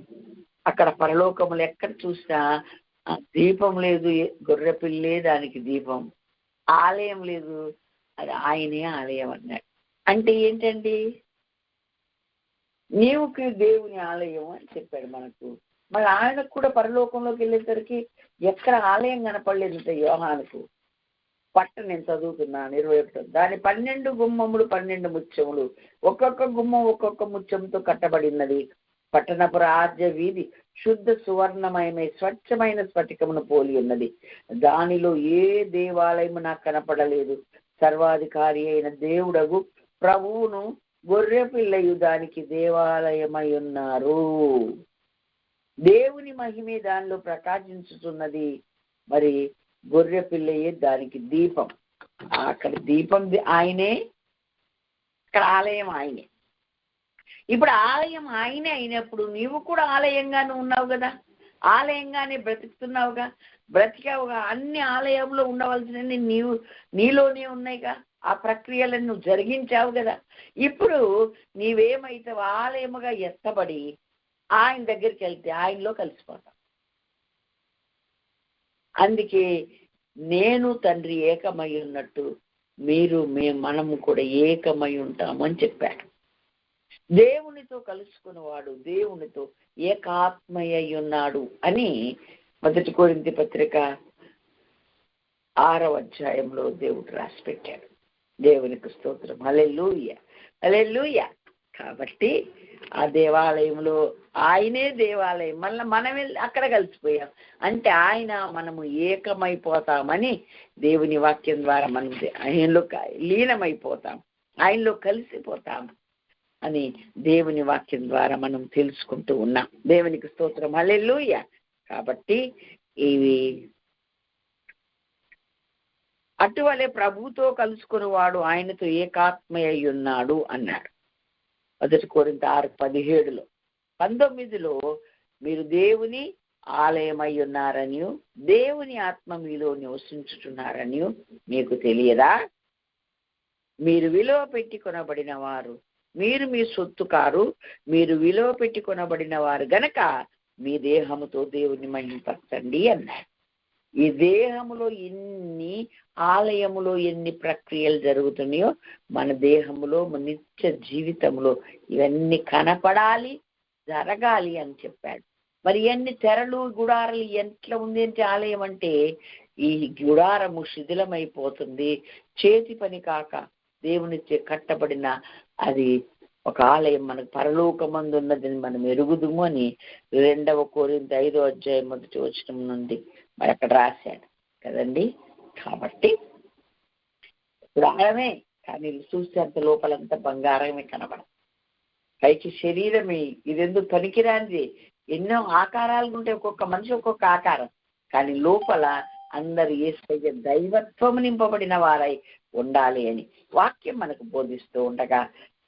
అక్కడ పరలోకములు ఎక్కడ చూసినా దీపం లేదు, గొర్రెపిల్లే దానికి దీపం, ఆలయం లేదు, అది ఆయనే ఆలయం అన్నాడు. అంటే ఏంటండి? నీవుకి దేవుని ఆలయం అని చెప్పాడు మనకు. మరి ఆయనకు కూడా పరలోకంలోకి వెళ్ళేసరికి ఎక్కడ ఆలయం కనపడలేదు యోహానుకు. నేను చదువుతున్నాను 21. దాని 12 గుమ్మములు 12 ముత్యములు, ఒక్కొక్క గుమ్మం ఒక్కొక్క ముత్యంతో కట్టబడినది. పట్టణపు రాజ్య వీధి శుద్ధ సువర్ణమయమై స్వచ్ఛమైన స్ఫటికమును పోలి ఉన్నది. దానిలో ఏ దేవాలయము నాకు కనపడలేదు. సర్వాధికారి అయిన దేవుడగు ప్రభువును గొర్రె పిల్లయు దానికి దేవాలయమై ఉన్నారు. దేవుని మహిమే దానిలో ప్రకాశించుతున్నది. మరి గొర్రె పిల్లయే దానికి దీపం. అక్కడ దీపం ఆయనే, అక్కడ ఆలయం ఆయనే. ఇప్పుడు ఆలయం ఆయనే అయినప్పుడు నీవు కూడా ఆలయంగానే ఉన్నావు కదా, ఆలయంగానే బ్రతుకుతున్నావుగా, బ్రతికావుగా. అన్ని ఆలయంలో ఉండవలసినవి నీలోనే ఉన్నాయిగా. ఆ ప్రక్రియలను నువ్వు జరిగించావు కదా. ఇప్పుడు నీవేమైతావు? ఆలయముగా ఎత్తబడి ఆయన దగ్గరికి వెళ్తే ఆయనలో కలిసిపోతావు. అందుకే నేను తండ్రి ఏకమై ఉన్నట్టు మనము కూడా ఏకమై ఉంటాము అని చెప్పాడు. దేవునితో కలుసుకున్నవాడు దేవునితో ఏకాత్మయ్య ఉన్నాడు అని 1 కొరింథీ పత్రిక 6వ అధ్యాయంలో దేవుడు రాసి పెట్టాడు. దేవునికి స్తోత్రం, హల్లెలూయా, హల్లెలూయా. కాబట్టి ఆ దేవాలయంలో ఆయనే దేవాలయం. మళ్ళీ మనం వెళ్ళి అక్కడ కలిసిపోయాం అంటే మనము ఏకమైపోతామని దేవుని వాక్యం ద్వారా మనం ఆయనలో లీనమైపోతాం, ఆయనలో కలిసిపోతాం అని దేవుని వాక్యం ద్వారా మనం తెలుసుకుంటూ ఉన్నాం. దేవునికి స్తోత్రం, హల్లెలూయా. కాబట్టి ఇవి అటువలే ప్రభుతో కలుసుకుని వాడు ఆయనతో ఏకాత్మయ్య ఉన్నాడు అన్నాడు. 1 కొరింథీ 6:17. 19లో మీరు దేవుని ఆలయమై ఉన్నారని, దేవుని ఆత్మ మీలో నివసించుచున్నారని మీకు తెలియదా? మీరు విలువ పెట్టి కొనబడిన వారు, మీరు మీ సొత్తు కారు, మీరు విలువ పెట్టి కొనబడిన వారు గనక మీ దేహముతో దేవుని మహిమపరచండి అన్నాడు. ఈ దేహములో ఆలయములో ఎన్ని ప్రక్రియలు జరుగుతున్నాయో మన దేహములో, మన నిత్య జీవితంలో ఇవన్నీ కనపడాలి, జరగాలి అని చెప్పాడు. మరి ఎన్ని తెరలు, గుడారాలు ఎట్లా ఉంది అంటే ఆలయం అంటే ఈ గుడారము శిథిలమైపోతుంది, చేతి పని కాక దేవునిచే కట్టబడిన అది ఒక ఆలయం మనకు పరలోకమందు ఉన్నదని మనం ఎరుగుదుము అని 2 కొరింథీ 5వ అధ్యాయం 1వ వచనం నుండి మరి అక్కడ రాశాడు కదండి. కాబట్టి గుడారమే, కానీ చూస్తే అంత లోపలంతా బంగారమే కనబడదు. పైకి శరీరమే, ఇదెందుకు పనికిరానిది. ఎన్నో ఆకారాలు ఉంటాయి, ఒక్కొక్క మనిషి ఒక్కొక్క ఆకారం, కానీ లోపల అందరు యేసయ్య దైవత్వం నింపబడిన వారై ఉండాలి అని వాక్యం మనకు బోధిస్తూ ఉండగా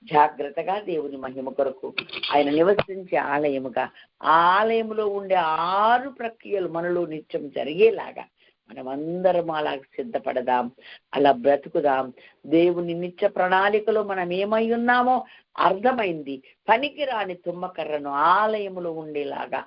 జాగ్రత్తగా దేవుని మహిమ కొరకు ఆయన నివసించే ఆలయముగా, ఆ ఆలయంలో ఉండే 6 ప్రక్రియలు మనలో నిత్యం జరిగేలాగా మనమందరం అలా సిద్ధపడదాం, అలా బ్రతుకుదాం. దేవుని నిత్య ప్రణాళికలో మనం ఏమై ఉన్నామో అర్థమైంది. పనికిరాని తుమ్మకర్రను ఆలయములో ఉండేలాగా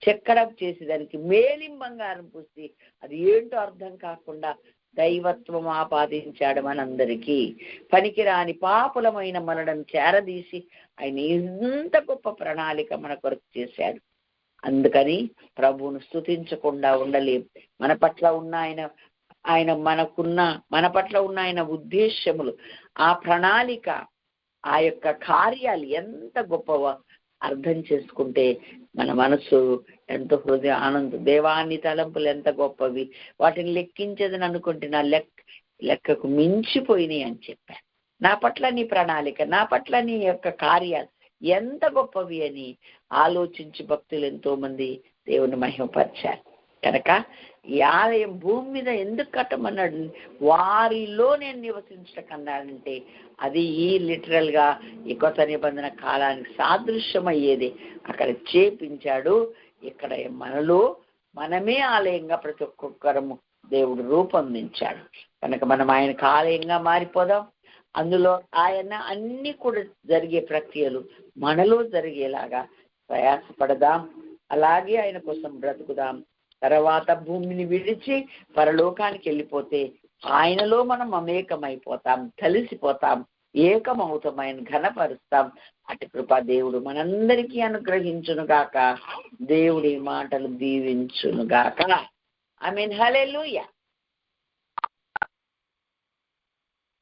చెక్కడపు చేసి దానికి మేలిం బంగారం పూసి అది ఏంటో అర్థం కాకుండా దైవత్వం ఆపాదించాడు మనందరికీ. పనికిరాని పాపులమైన మనలను చేరదీసి ఆయన ఇంత గొప్ప ప్రణాళిక మన కొరకు చేశాడు. అందుకని ప్రభువును స్తుతించకుండా ఉండలేం. మన పట్ల ఉన్న మన పట్ల ఉన్న ఆయన ఉద్దేశములు, ఆ ప్రణాళిక, ఆ యొక్క కార్యాలు ఎంత గొప్పవో అర్థం చేసుకుంటే మన మనసు ఎంతో హృదయ ఆనందం. దేవాన్ని తలంపులు ఎంత గొప్పవి, వాటిని లెక్కించదని అనుకుంటే నా లెక్కకు మించిపోయినాయి అని చెప్పాను. నా పట్ల నీ ప్రణాళిక, నా పట్ల నీ యొక్క కార్యాలు ఎంత గొప్పవి అని ఆలోచించి భక్తులు ఎంతో మంది దేవుని మహిమపరిచారు. కనుక ఈ ఆలయం భూమి మీద ఎందుకు కట్టమన్నాడు? వారిలో నేను నివసించటకన్నాడంటే అది ఈ లిటరల్ గా ఈ కొత్త నిబంధన కాలానికి సాదృశ్యమయ్యేది అక్కడ చేపించాడు. ఇక్కడ మనమే ఆలయంగా ప్రతి ఒక్కొక్కరము దేవుడు రూపొందించాడు. కనుక మనం ఆయనకు ఆలయంగా మారిపోదాం. అందులో ఆయన అన్ని కూడా జరిగే ప్రక్రియలు మనలో జరిగేలాగా ప్రయాసపడదాం. అలాగే ఆయన కోసం బ్రతుకుదాం. తర్వాత భూమిని విడిచి పరలోకానికి వెళ్ళిపోతే ఆయనలో మనం మమేకమైపోతాం, కలిసిపోతాం, ఏకమవుతాం, ఆయన ఘనపరుస్తాం. అటు కృపా దేవుడు మనందరికీ అనుగ్రహించునుగాక. దేవుడి మాటలు దీవించునుగాక. ఆమేన్. హల్లెలూయా.